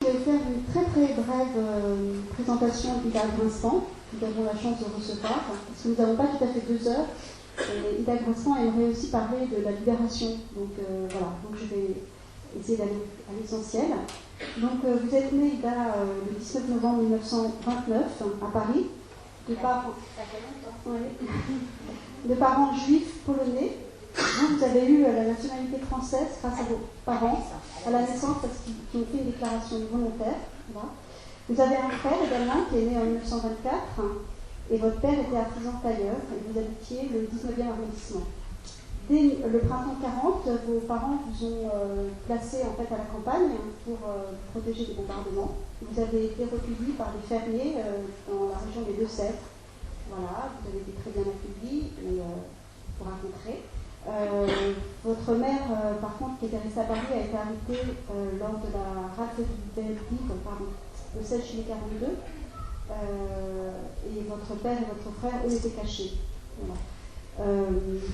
Je vais faire une très très brève présentation d'Ida Grinspan. Nous avons la chance de recevoir, parce que nous n'avons pas tout à fait 2 heures. Et Ida Grinspan aimerait aussi parler de la libération. Donc voilà, donc je vais essayer d'aller à l'essentiel. Donc vous êtes née, Ida, le 19 novembre 1929 à Paris, de parents juifs polonais. Vous avez eu la nationalité française grâce à vos parents à la naissance parce qu'ils ont fait une déclaration volontaire. Voilà. Vous avez un frère également qui est né en 1924 et votre père était artisan tailleur et vous habitiez le 19e arrondissement. Dès le printemps 40, vos parents vous ont placé en fait à la campagne pour protéger des bombardements. Vous avez été recueillis par des fermiers dans la région des Deux-Sèvres. Voilà, vous avez été très bien accueillis et vous raconterez. Votre mère, par contre, qui était restée à Paris, a été arrêtée lors de la Ratseliberg, le 16 juillet 42. Et votre père et votre frère, eux, étaient cachés. Voilà.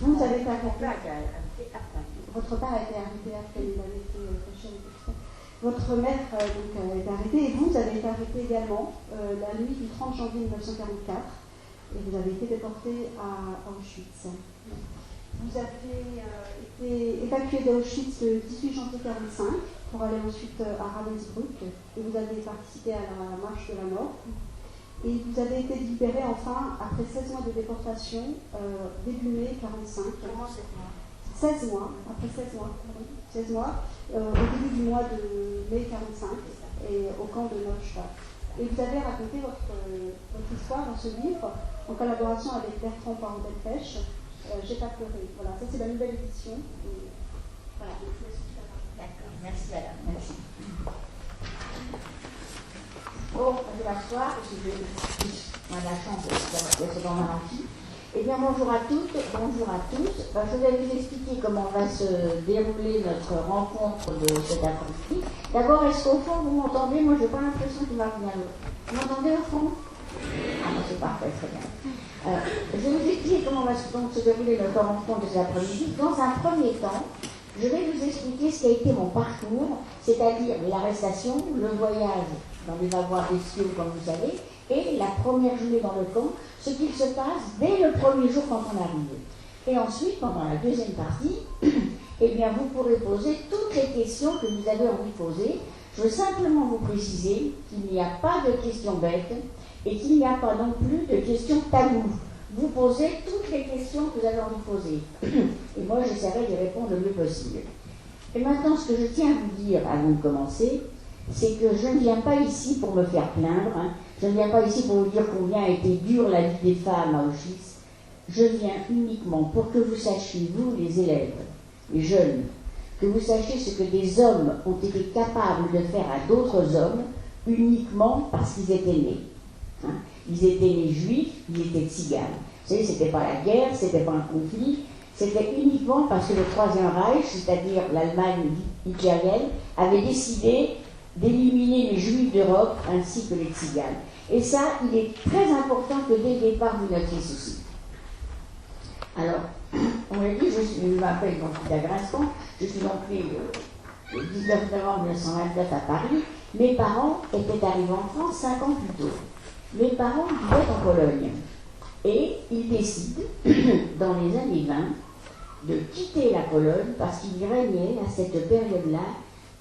Vous avez été arrêté. Votre père a été arrêté après, il avait été caché avec tout ça. Votre mère donc, a été arrêtée et vous avez été arrêté également la nuit du 30 janvier 1944 et vous avez été déporté à Auschwitz. Vous avez été évacué d'Auschwitz le 18 janvier 1945 pour aller ensuite à Ravensbrück et vous avez participé à la marche de la mort. Et vous avez été libéré enfin après 16 mois de déportation début mai 1945. Comment 7 mois 16 mois, après 16 mois, pardon, 16 mois, au début du mois de mai 1945 et au camp de Neustadt. Et vous avez raconté votre histoire dans ce livre en collaboration avec Bertrand Parent-Delpech. J'ai pas pleuré. Voilà, ça c'est la nouvelle édition. Et voilà, donc je vous laisse. D'accord, merci madame, merci. Bon, je vais m'asseoir parce que on a la chance d'être dans ma amphi. Eh bien, bonjour à toutes, bonjour à tous. Je vais vous expliquer comment va se dérouler notre rencontre de cet après-midi. D'abord, est-ce qu'au fond vous m'entendez? Moi, je n'ai pas l'impression qu'il va rien d'autre. Vous m'entendez au fond? Ah, ben, c'est parfait, très bien. Je vais vous expliquer comment va donc se dérouler notre rencontre de cet après-midi. Dans un premier temps, je vais vous expliquer ce qui a été mon parcours, c'est-à-dire l'arrestation, le voyage dans les avoirs bestiaux, comme vous savez, et la première journée dans le camp, ce qu'il se passe dès le premier jour quand on arrive. Et ensuite, pendant la deuxième partie, eh bien, vous pourrez poser toutes les questions que vous avez envie de poser. Je veux simplement vous préciser qu'il n'y a pas de questions bêtes et qu'il n'y a pas non plus de questions taboues. Vous posez toutes les questions que vous avez envie de poser. Et moi, j'essaierai d'y répondre le mieux possible. Et maintenant, ce que je tiens à vous dire avant de commencer, c'est que je ne viens pas ici pour me faire plaindre. Je ne viens pas ici pour vous dire combien a été dure la vie des femmes à Auschwitz. Je viens uniquement pour que vous sachiez, vous les élèves, les jeunes, que vous sachiez ce que des hommes ont été capables de faire à d'autres hommes uniquement parce qu'ils étaient nés. Ils étaient nés juifs, ils étaient tziganes. Vous savez, ce n'était pas la guerre, ce n'était pas un conflit, c'était uniquement parce que le Troisième Reich, c'est-à-dire l'Allemagne hitlérienne, avait décidé d'éliminer les juifs d'Europe ainsi que les tziganes. Et ça, il est très important que dès le départ vous notiez ceci. Alors, on l'a dit, je m'appelle donc Ida Grinspan, je suis donc née le 19 novembre 1929 à Paris. Mes parents étaient arrivés en France 5 ans plus tôt. Mes parents vivaient en Pologne. Et ils décident, dans les années 20, de quitter la Pologne parce qu'il y régnait à cette période-là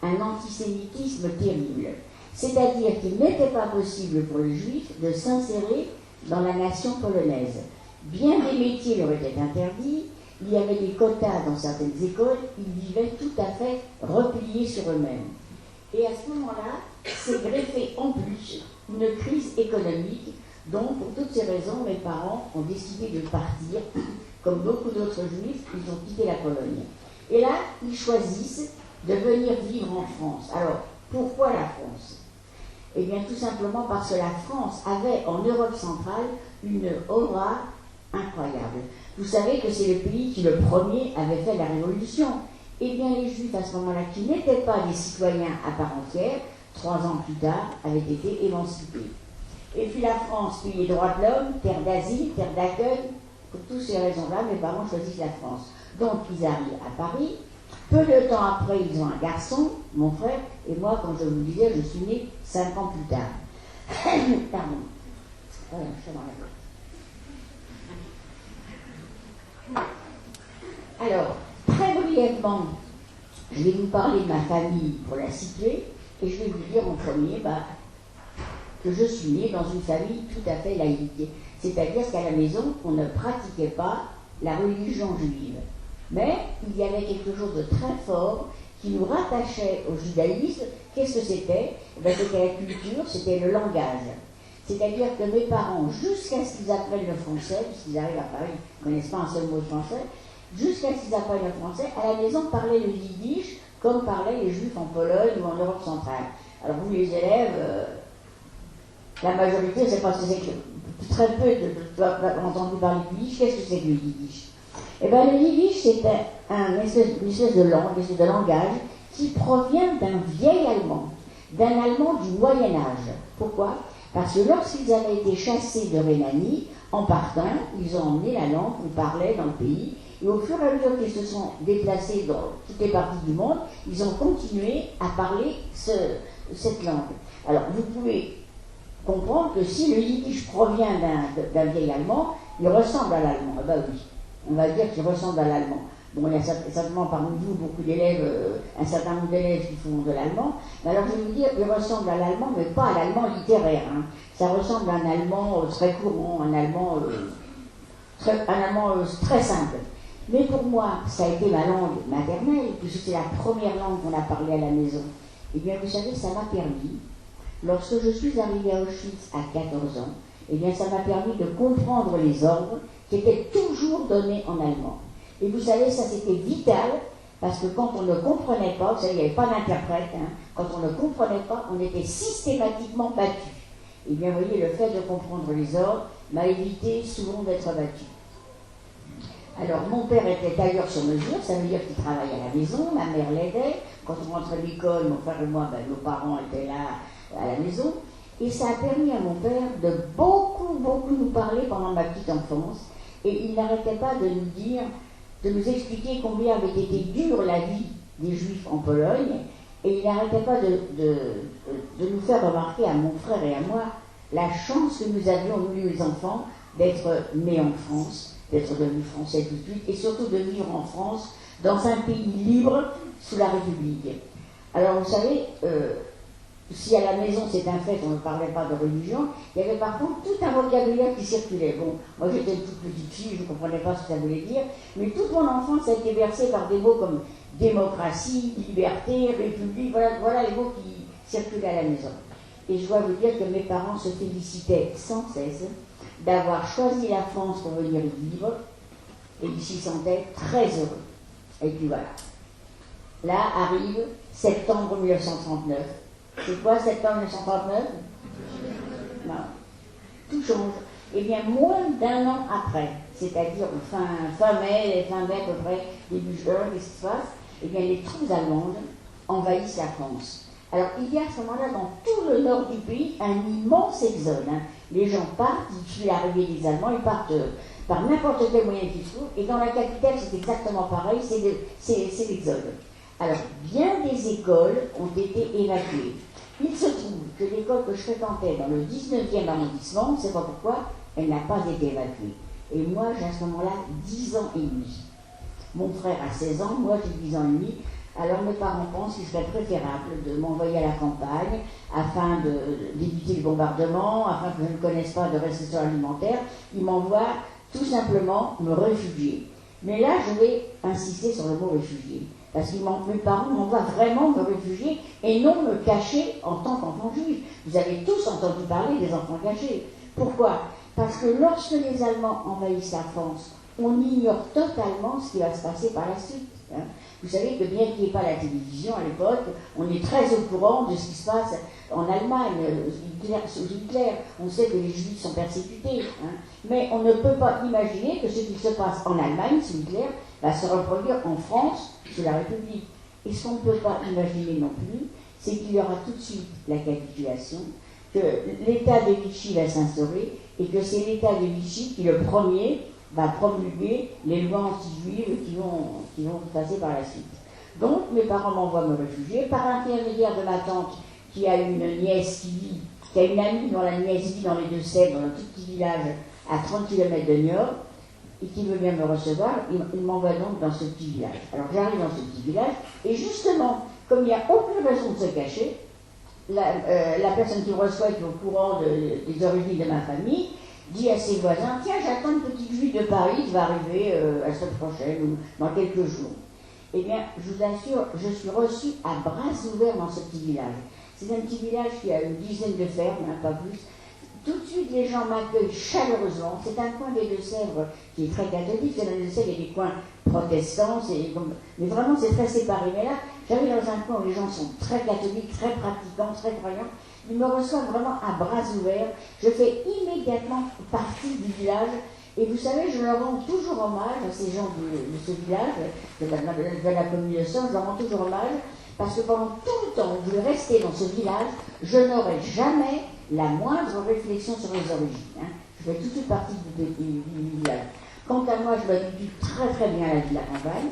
un antisémitisme terrible. C'est-à-dire qu'il n'était pas possible pour les Juifs de s'insérer dans la nation polonaise. Bien des métiers leur étaient interdits, il y avait des quotas dans certaines écoles, ils vivaient tout à fait repliés sur eux-mêmes. Et à ce moment-là, s'est greffé en plus une crise économique dont, pour toutes ces raisons, mes parents ont décidé de partir. Comme beaucoup d'autres Juifs, ils ont quitté la Pologne. Et là, ils choisissent de venir vivre en France. Alors, pourquoi la France? Eh bien, tout simplement parce que la France avait, en Europe centrale, une aura incroyable. Vous savez que c'est le pays qui, le premier, avait fait la Révolution. Eh bien, les Juifs, à ce moment-là, qui n'étaient pas des citoyens à part entière, 3 ans plus tard, avaient été émancipés. Et puis la France, pays des droits de l'homme, terre d'asile, terre d'accueil, pour toutes ces raisons-là, mes parents choisissent la France. Donc, ils arrivent à Paris, Peu de temps après, ils ont un garçon, mon frère, et moi, comme je vous le disais, je suis née 5 ans plus tard. Pardon. Voilà, je suis dans la tête. Alors, très brièvement, je vais vous parler de ma famille pour la situer, et je vais vous dire en premier que je suis née dans une famille tout à fait laïque. C'est-à-dire qu'à la maison, on ne pratiquait pas la religion juive. Mais il y avait quelque chose de très fort qui nous rattachait au judaïsme. Qu'est-ce que c'était? C'était la culture, c'était le langage. C'est-à-dire que mes parents, jusqu'à ce qu'ils apprennent le français, puisqu'ils arrivent à Paris, ils ne connaissent pas un seul mot de français, jusqu'à ce qu'ils apprennent le français, à la maison parlaient le yiddish comme parlaient les juifs en Pologne ou en Europe centrale. Alors vous les élèves, la majorité ne sait pas ce que c'est que très peu de entendu parler du yiddish. Qu'est-ce que c'est que le yiddish? Eh bien, le yiddish, c'est une espèce de langue, une espèce de langage qui provient d'un vieil allemand, d'un allemand du Moyen-Âge. Pourquoi? Parce que lorsqu'ils avaient été chassés de Rhénanie, en partant, ils ont emmené la langue qu'on parlait dans le pays, et au fur et à mesure qu'ils se sont déplacés dans toutes les parties du monde, ils ont continué à parler cette langue. Alors, vous pouvez comprendre que si le yiddish provient d'un vieil allemand, il ressemble à l'allemand. Eh bien oui, on va dire qu'il ressemble à l'allemand. Bon, il y a certainement parmi vous beaucoup d'élèves, un certain nombre d'élèves qui font de l'allemand. Mais alors je vais vous dire, il ressemble à l'allemand, mais pas à l'allemand littéraire. Hein. Ça ressemble à un allemand très courant, un allemand très simple. Mais pour moi, ça a été ma langue maternelle, puisque c'est la première langue qu'on a parlé à la maison. Eh bien, vous savez, ça m'a permis, lorsque je suis arrivée à Auschwitz à 14 ans, eh bien, ça m'a permis de comprendre les ordres qui étaient toujours donnés en allemand. Et vous savez, ça c'était vital, parce que quand on ne comprenait pas, vous savez, il n'y avait pas d'interprète, hein, quand on ne comprenait pas, on était systématiquement battu. Et bien, vous voyez, le fait de comprendre les ordres m'a évité souvent d'être battu. Alors, mon père était tailleur sur mesure, ça veut dire qu'il travaillait à la maison, ma mère l'aidait. Quand on rentrait de l'école, mon frère et moi, nos parents étaient là à la maison. Et ça a permis à mon père de beaucoup nous parler pendant ma petite enfance. Et il n'arrêtait pas de nous dire, de nous expliquer combien avait été dure la vie des Juifs en Pologne. Et il n'arrêtait pas de nous faire remarquer à mon frère et à moi la chance que nous avions, nous les enfants, d'être nés en France, d'être devenus français tout de suite, et surtout de vivre en France, dans un pays libre, sous la République. Alors vous savez, si à la maison c'est un fait, on ne parlait pas de religion, il y avait par contre tout un vocabulaire qui circulait. Bon, moi j'étais une toute petite fille, je ne comprenais pas ce que ça voulait dire, mais toute mon enfance a été bercée par des mots comme démocratie, liberté, république, voilà les mots qui circulaient à la maison. Et je dois vous dire que mes parents se félicitaient sans cesse d'avoir choisi la France pour venir y vivre, et ils s'y sentaient très heureux. Et puis voilà. Là arrive septembre 1939. C'est quoi septembre 1939? Non. Tout change. Eh bien, moins d'un an après, c'est-à-dire fin mai à peu près, début juin, qu'est-ce qui se passe? Eh bien, les troupes allemandes envahissent la France. Alors, il y a à ce moment-là, dans tout le nord du pays, un immense exode. Hein. Les gens partent, ils fuient l'arrivée des Allemands, ils partent par n'importe quel moyen qu'ils trouvent, et dans la capitale, c'est exactement pareil, c'est l'exode. Alors, bien des écoles ont été évacuées. Il se trouve que l'école que je fréquentais dans le 19e arrondissement, on ne sait pas pourquoi, elle n'a pas été évacuée. Et moi, j'ai à ce moment-là 10 ans et demi. Mon frère a 16 ans, moi j'ai 10 ans et demi. Alors mes parents pensent qu'il serait préférable de m'envoyer à la campagne afin d'éviter le bombardement, afin que je ne connaisse pas de restrictions alimentaires. Ils m'envoient tout simplement me réfugier. Mais là, je vais insister sur le mot réfugié. Parce que mes parents m'envoient vraiment me réfugier et non me cacher en tant qu'enfant juif. Vous avez tous entendu parler des enfants cachés. Pourquoi? Parce que lorsque les Allemands envahissent la France, on ignore totalement ce qui va se passer par la suite. Hein. Vous savez que bien qu'il n'y ait pas la télévision à l'époque, on est très au courant de ce qui se passe en Allemagne, sous Hitler. On sait que les Juifs sont persécutés. Hein. Mais on ne peut pas imaginer que ce qui se passe en Allemagne, sous Hitler, va se reproduire en France, sous la République. Et ce qu'on ne peut pas imaginer non plus, c'est qu'il y aura tout de suite la capitulation, que l'État de Vichy va s'instaurer, et que c'est l'État de Vichy qui, le premier, va promulguer les lois anti-juives qui vont passer par la suite. Donc mes parents m'envoient me réfugier par l'intermédiaire de ma tante qui a une nièce qui a une amie dont la nièce vit dans les Deux-Sèvres, dans un tout petit village à 30 km de Niort, et qui veut bien me recevoir. Il m'envoie donc dans ce petit village. Alors j'arrive dans ce petit village, et justement, comme il n'y a aucune raison de se cacher, la personne qui me reçoit, qui est au courant des origines de ma famille, dit à ses voisins, tiens, j'attends une petite juive de Paris qui va arriver la semaine prochaine ou dans quelques jours. Eh bien, je vous assure, je suis reçue à bras ouverts dans ce petit village. C'est un petit village qui a une dizaine de fermes, pas plus. Tout de suite, les gens m'accueillent chaleureusement. C'est un coin des Deux-Sèvres qui est très catholique. C'est dans les Deux-Sèvres, il y a des coins protestants, mais vraiment c'est très séparé. Mais là, j'arrive dans un coin où les gens sont très catholiques, très pratiquants, très croyants. Ils me reçoivent vraiment à bras ouverts. Je fais immédiatement partie du village. Et vous savez, je leur rends toujours hommage à ces gens de ce village, de la commune de Sens, je leur rends toujours hommage, parce que pendant tout le temps où je vais rester dans ce village, je n'aurai jamais la moindre réflexion sur les origines. Hein. Je fais tout de suite partie du village. Quant à moi, je m'habitue très très bien à la vie de la campagne.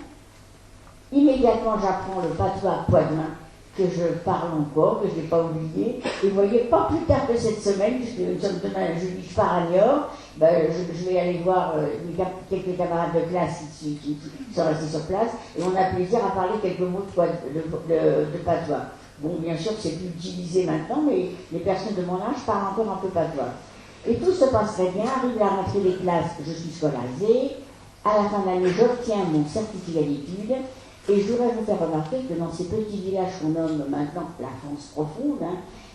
Immédiatement, j'apprends le patois poitevin, que je parle encore, que je n'ai pas oublié. Et vous voyez, pas plus tard que cette semaine, puisque nous sommes demain jeudi, je pars à Niort, je vais aller voir quelques camarades de classe qui sont restés sur place, et on a plaisir à parler quelques mots de patois. Bon, bien sûr que c'est plus utilisé maintenant, mais les personnes de mon âge parlent encore un peu patois. Et tout se passe très bien, arrive la rentrée des classes, je suis scolarisée, à la fin de l'année, j'obtiens mon certificat d'études, et je voudrais vous faire remarquer que dans ces petits villages qu'on nomme maintenant la France profonde,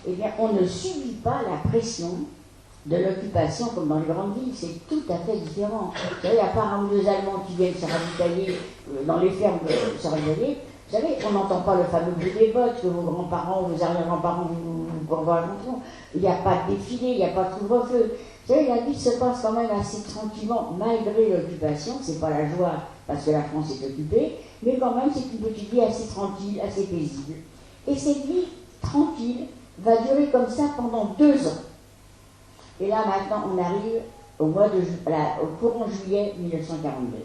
eh bien, on ne subit pas la pression de l'occupation comme dans les grandes villes, c'est tout à fait différent. Vous savez, à part un ou deux Allemands qui viennent se ravitailler dans les fermes, se ravitailler, vous savez, on n'entend pas le fameux bruit des bottes que vos grands-parents ou vos arrière-grands-parents vous raconteront. Il n'y a pas de défilé, il n'y a pas de couvre-feu. Vous savez, la vie se passe quand même assez tranquillement, malgré l'occupation. C'est pas la joie parce que la France est occupée, mais quand même, c'est une petite vie assez tranquille, assez paisible. Et cette vie tranquille va durer comme ça pendant 2 ans. Et là, maintenant, on arrive au courant juillet 1942.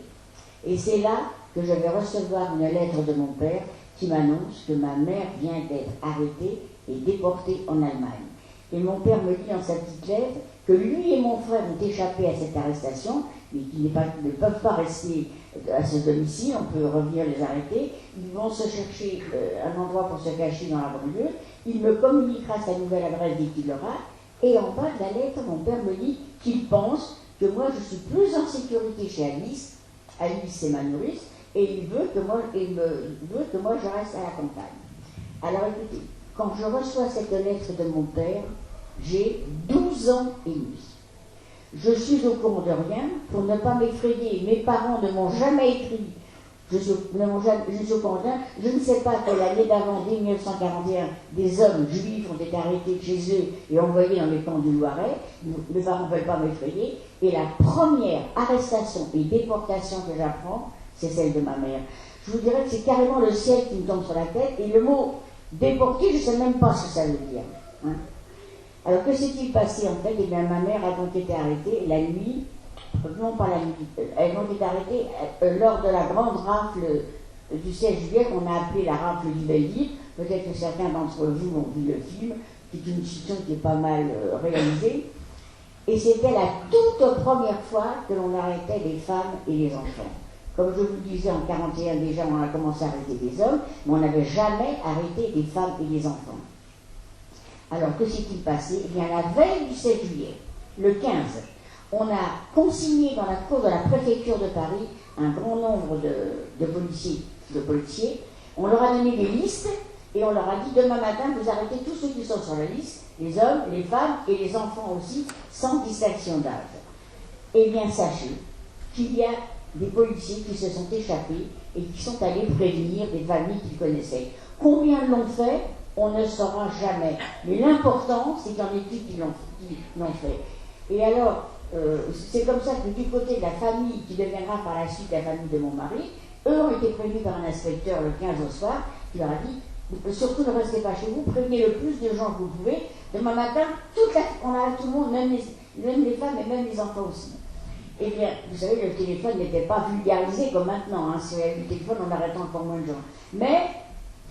Et c'est là que je vais recevoir une lettre de mon père qui m'annonce que ma mère vient d'être arrêtée et déportée en Allemagne. Et mon père me dit dans sa petite lettre que lui et mon frère ont échappé à cette arrestation, mais qu'ils ne peuvent pas rester à ce domicile, on peut revenir les arrêter. Ils vont se chercher un endroit pour se cacher dans la banlieue. Il me communiquera sa nouvelle adresse dès qu'il l'aura. Et en bas de la lettre, mon père me dit qu'il pense que moi je suis plus en sécurité chez Alice. Alice, c'est ma nourrice, et il veut que moi je reste à la campagne. Alors écoutez, quand je reçois cette lettre de mon père, j'ai 12 ans et demi. Je suis au courant de rien, pour ne pas m'effrayer. Mes parents ne m'ont jamais écrit. Je suis au courant de rien. Je ne sais pas que l'année d'avant, dès 1941, des hommes juifs ont été arrêtés chez eux et envoyés dans les camps du Loiret. Mes parents ne veulent pas m'effrayer. Et la première arrestation et déportation que j'apprends, c'est celle de ma mère. Je vous dirais que c'est carrément le ciel qui me tombe sur la tête. Et le mot déporté, je ne sais même pas ce que ça veut dire. Hein. Alors que s'est-il passé en fait? Eh bien, ma mère a donc été arrêtée la nuit, non pas la nuit, elles ont été arrêtées lors de la grande rafle du 16 juillet qu'on a appelée la rafle du Veldiv. Peut-être que certains d'entre vous ont vu le film, qui est une fiction qui est pas mal réalisée. Et c'était la toute première fois que l'on arrêtait les femmes et les enfants. Comme je vous le disais, en 1941 déjà, on a commencé à arrêter des hommes, mais on n'avait jamais arrêté des femmes et des enfants. Alors, que s'est-il passé? Eh bien, la veille du 7 juillet, le 15, on a consigné dans la cour de la préfecture de Paris un grand nombre de policiers. On leur a donné des listes et on leur a dit, demain matin, vous arrêtez tous ceux qui sont sur la liste, les hommes, les femmes et les enfants aussi, sans distinction d'âge. Eh bien, sachez qu'il y a des policiers qui se sont échappés et qui sont allés prévenir des familles qu'ils connaissaient. Combien l'ont fait? On ne saura jamais. Mais l'important, c'est qu'il y en ait qui l'ont fait. Et alors, c'est comme ça que du côté de la famille, qui deviendra par la suite la famille de mon mari, eux ont été prévenus par un inspecteur le 15 au soir, qui leur a dit, surtout ne restez pas chez vous, prévenez le plus de gens que vous pouvez. Demain matin, on a tout le monde, même les femmes et même les enfants aussi. Eh bien, vous savez, le téléphone n'était pas vulgarisé comme maintenant. Hein. Si on avait le téléphone, on arrêtait encore moins de gens. Mais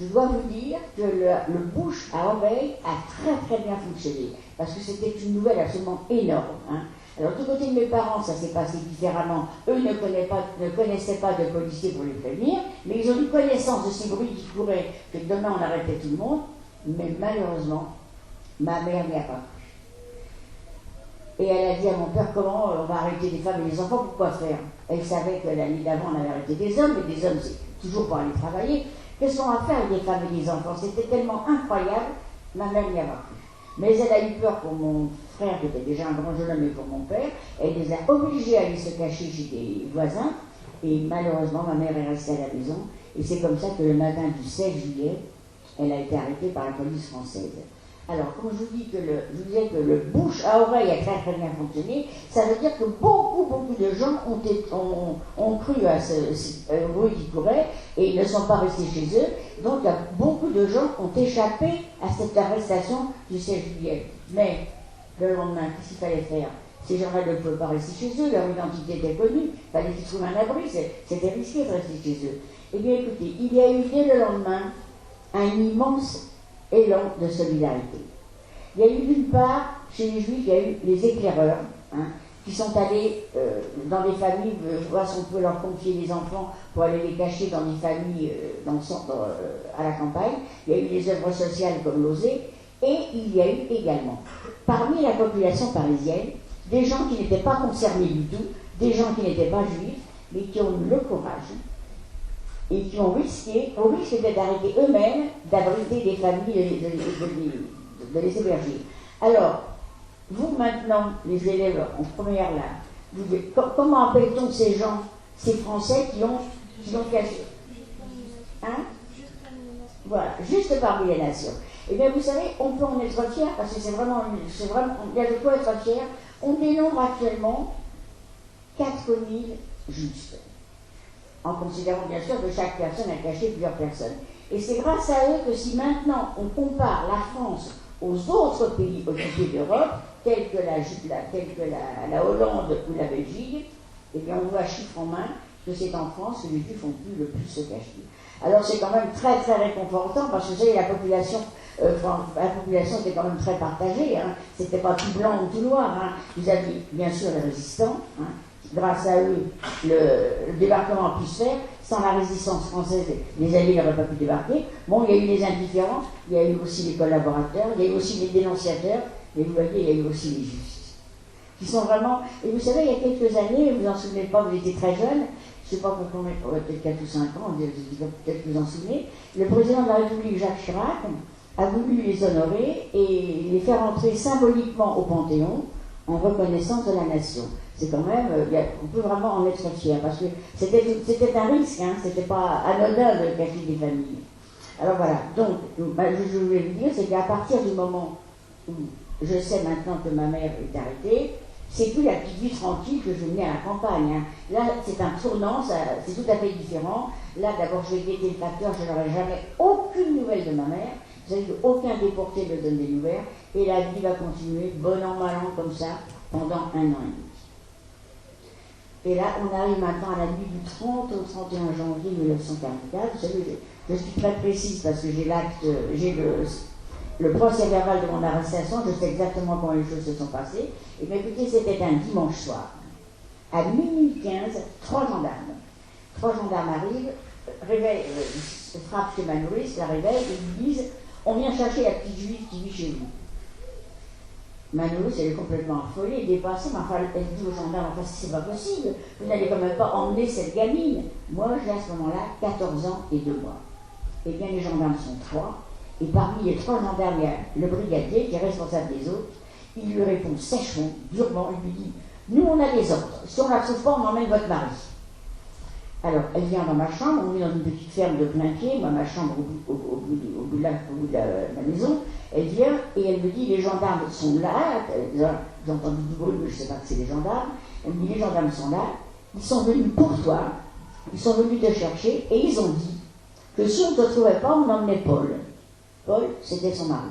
je dois vous dire que le bouche à oreille a très très bien fonctionné. Parce que c'était une nouvelle absolument énorme. Hein. Alors, du côté de mes parents, ça s'est passé différemment. Eux ne connaissaient pas de policiers pour les prévenir, mais ils ont eu connaissance de ces bruits qui couraient, que demain on arrêtait tout le monde. Mais malheureusement, ma mère n'y a pas cru. Et elle a dit à mon père, comment on va arrêter les femmes et les enfants, pourquoi faire? Elle savait que l'année d'avant, on avait arrêté des hommes, mais des hommes, c'est toujours pour aller travailler. Qu'est-ce qu'on va faire avec les femmes et les enfants? C'était tellement incroyable, ma mère n'y a pas cru. Mais elle a eu peur pour mon frère, qui était déjà un grand jeune homme, et pour mon père. Elle les a obligés à aller se cacher chez des voisins. Et malheureusement, ma mère est restée à la maison. Et c'est comme ça que le matin du 16 juillet, elle a été arrêtée par la police française. Alors, comme je vous disais que le bouche à oreille a très très bien fonctionné, ça veut dire que beaucoup de gens ont cru à ce bruit qui courait et ils ne sont pas restés chez eux. Donc, beaucoup de gens ont échappé à cette arrestation du 16 juillet. Mais, le lendemain, qu'est-ce qu'il fallait faire? Ces gens-là ne pouvaient pas rester chez eux, leur identité était connue, il fallait qu'ils trouvent un abri, c'était risqué de rester chez eux. Eh bien, écoutez, il y a eu dès le lendemain un immense élan de solidarité. Il y a eu d'une part, chez les Juifs, il y a eu les éclaireurs, hein, qui sont allés dans des familles, voir si on pouvait leur confier les enfants pour aller les cacher dans des familles dans le centre, à la campagne. Il y a eu des œuvres sociales comme l'OSE, et il y a eu également, parmi la population parisienne, des gens qui n'étaient pas concernés du tout, des gens qui n'étaient pas juifs, mais qui ont eu le courage et qui ont risqué, au risque d'arrêter eux-mêmes, d'abriter des familles, de les héberger. Alors, vous maintenant, les élèves en première là, comment appelle-t-on ces gens, ces Français qui ont caché? Hein? Voilà, juste parmi les nations. Eh bien, vous savez, on peut en être fier, parce que c'est vraiment, il y a de quoi être fier. On dénombre actuellement 4000 juifs, en considérant bien sûr que chaque personne a caché plusieurs personnes. Et c'est grâce à eux que si maintenant on compare la France aux autres pays occupés d'Europe, tels que la Hollande ou la Belgique, eh bien on voit chiffre en main que c'est en France que les Juifs ont pu le plus se cacher. Alors c'est quand même très très réconfortant parce que vous savez, la population était quand même très partagée, hein. C'était pas tout blanc ou tout noir, hein. Vous aviez bien sûr les résistants, hein. Grâce à eux, le débarquement a pu se faire. Sans la résistance française, les Alliés n'auraient pas pu débarquer. Bon, il y a eu les indifférents, il y a eu aussi les collaborateurs, il y a eu aussi les dénonciateurs, mais vous voyez, il y a eu aussi les juifs, qui sont vraiment... Et vous savez, il y a quelques années, vous en souvenez pas, vous étiez très jeune, je ne sais pas pourquoi, peut-être 4 ou 5 ans, peut-être que vous en souvenez, le président de la République, Jacques Chirac, a voulu les honorer et les faire entrer symboliquement au Panthéon en reconnaissance de la nation. C'est quand même, on peut vraiment en être fier, parce que c'était un risque, hein, c'était pas anodin de cacher des familles. Alors voilà, donc, je voulais vous dire, c'est qu'à partir du moment où je sais maintenant que ma mère est arrêtée, c'est plus la petite vie tranquille que je menais à la campagne. Hein. Là, c'est un tournant, c'est tout à fait différent. Là, d'abord, je vais guetter le facteur, je n'aurai jamais aucune nouvelle de ma mère. Vous savez qu'aucun déporté ne donne des nouvelles, et la vie va continuer, bon an, mal an, comme ça, pendant 1 an et demi. Et là, on arrive maintenant à la nuit du 30 au 31 janvier 1944. Vous savez, je suis très précise parce que j'ai l'acte, j'ai le procès verbal de mon arrestation, je sais exactement comment les choses se sont passées. Et bien écoutez, c'était un dimanche soir. À minuit 15, 3 gendarmes. 3 gendarmes arrivent, frappent chez ma nourrice, la réveillent et lui disent « On vient chercher la petite juive qui vit chez vous ». Ma nourrice, elle est complètement affolée, dépassée, mais enfin, elle dit aux gendarmes, enfin, c'est pas possible, vous n'allez quand même pas emmener cette gamine. Moi, j'ai à ce moment-là 14 ans et 2 mois. Eh bien, les gendarmes sont 3, et parmi les 3 gendarmes, il y a le brigadier qui est responsable des autres. Il lui répond sèchement, durement, il lui dit « Nous, on a des ordres, si on ne la trouve pas, on emmène votre mari. » Alors, elle vient dans ma chambre, on est dans une petite ferme de plein pied, moi, ma chambre au bout de la maison. Elle vient et elle me dit, les gendarmes sont là, j'ai entendu du bruit, mais je ne sais pas que c'est les gendarmes. Elle me dit, les gendarmes sont là, ils sont venus pour toi, ils sont venus te chercher, et ils ont dit que si on ne te trouvait pas, on emmenait Paul. Paul, c'était son mari.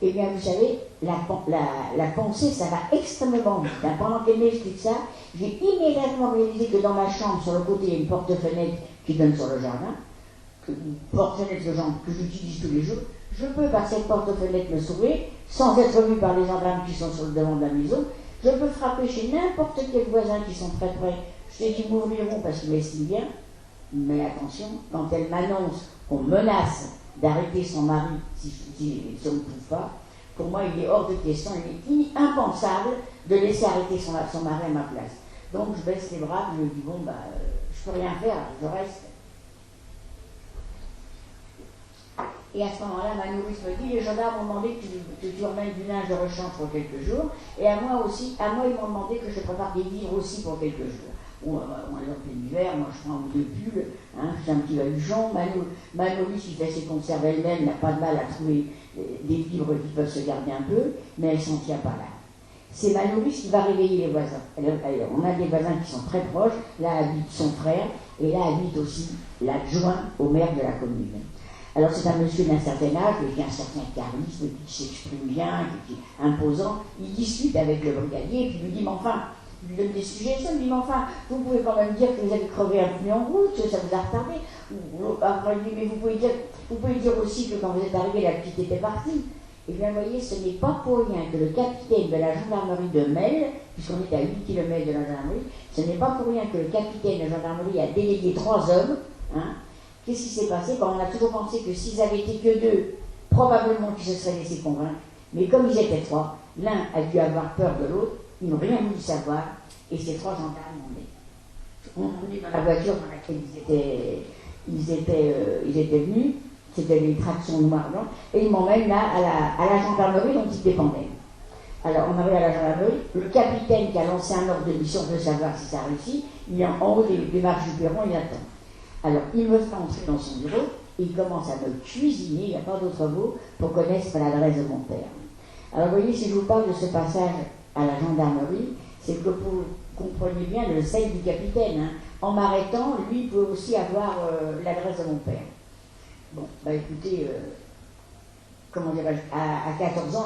Eh bien, vous savez, la pensée, ça va extrêmement vite. Hein. Pendant qu'elle m'explique ça, j'ai immédiatement réalisé que dans ma chambre, sur le côté, il y a une porte-fenêtre qui donne sur le jardin, une porte-fenêtre que j'utilise tous les jours. Je peux, par cette porte-fenêtre, me sauver, sans être vu par les gendarmes qui sont sur le devant de la maison. Je peux frapper chez n'importe quel voisin qui sont très près. Je sais qu'ils m'ouvriront parce qu'ils m'estiment bien. Mais attention, quand elle m'annonce qu'on menace d'arrêter son mari si on ne trouve pas, pour moi, il est hors de question, il est impensable de laisser arrêter son mari à ma place. Donc, je baisse les bras, je me dis, bon, je peux rien faire, je reste. Et à ce moment-là, ma nourrice me dit, les gendarmes m'ont demandé que tu emmènes du linge de rechange pour quelques jours, et à moi ils m'ont demandé que je prépare des vivres aussi pour quelques jours. Bon, on est en plein hiver, moi je prends 2 pulls, je fais un petit baluchon, ma nourrice qui fait ses conserves elle-même n'a pas de mal à trouver des vivres qui peuvent se garder un peu, mais elle s'en tient pas là. C'est ma nourrice qui va réveiller les voisins. On a des voisins qui sont très proches, là habite son frère, et là habite aussi l'adjoint au maire de la commune. Alors c'est un monsieur d'un certain âge, qui a un certain charisme, qui s'exprime bien, qui est imposant. Il discute avec le brigadier, et puis il lui dit, mais enfin, il lui donne des suggestions, il lui dit, mais enfin, vous pouvez quand même dire que vous avez crevé un pneu en route, ça vous a retardé. Après il dit, mais vous pouvez dire aussi que quand vous êtes arrivé, la petite était partie. Et bien vous voyez, ce n'est pas pour rien que le capitaine de la gendarmerie de Melle, puisqu'on est à 8 km de la gendarmerie, ce n'est pas pour rien que le capitaine de la gendarmerie a délégué 3 hommes, Qu'est-ce qui s'est passé? On a toujours pensé que s'ils avaient été que 2, probablement qu'ils se seraient laissés convaincre. Mais comme ils étaient 3, l'un a dû avoir peur de l'autre, ils n'ont rien voulu savoir, et ces 3 gendarmes ont emmené dans la voiture dans laquelle ils étaient venus, c'était les tractions noires, et ils m'emmènent là à la gendarmerie dont ils dépendaient. Alors on arrive à la gendarmerie, le capitaine qui a lancé un ordre de mission veut savoir si ça réussit, il est en haut des marches du perron, il attend. Alors, il me fait entrer dans son bureau, et il commence à me cuisiner, il n'y a pas d'autre mot, pour connaître l'adresse de mon père. Alors, vous voyez, si je vous parle de ce passage à la gendarmerie, c'est que vous compreniez bien le sel du capitaine. En m'arrêtant, lui, il peut aussi avoir l'adresse de mon père. Bon, écoutez, comment dirais-je, à 14 ans,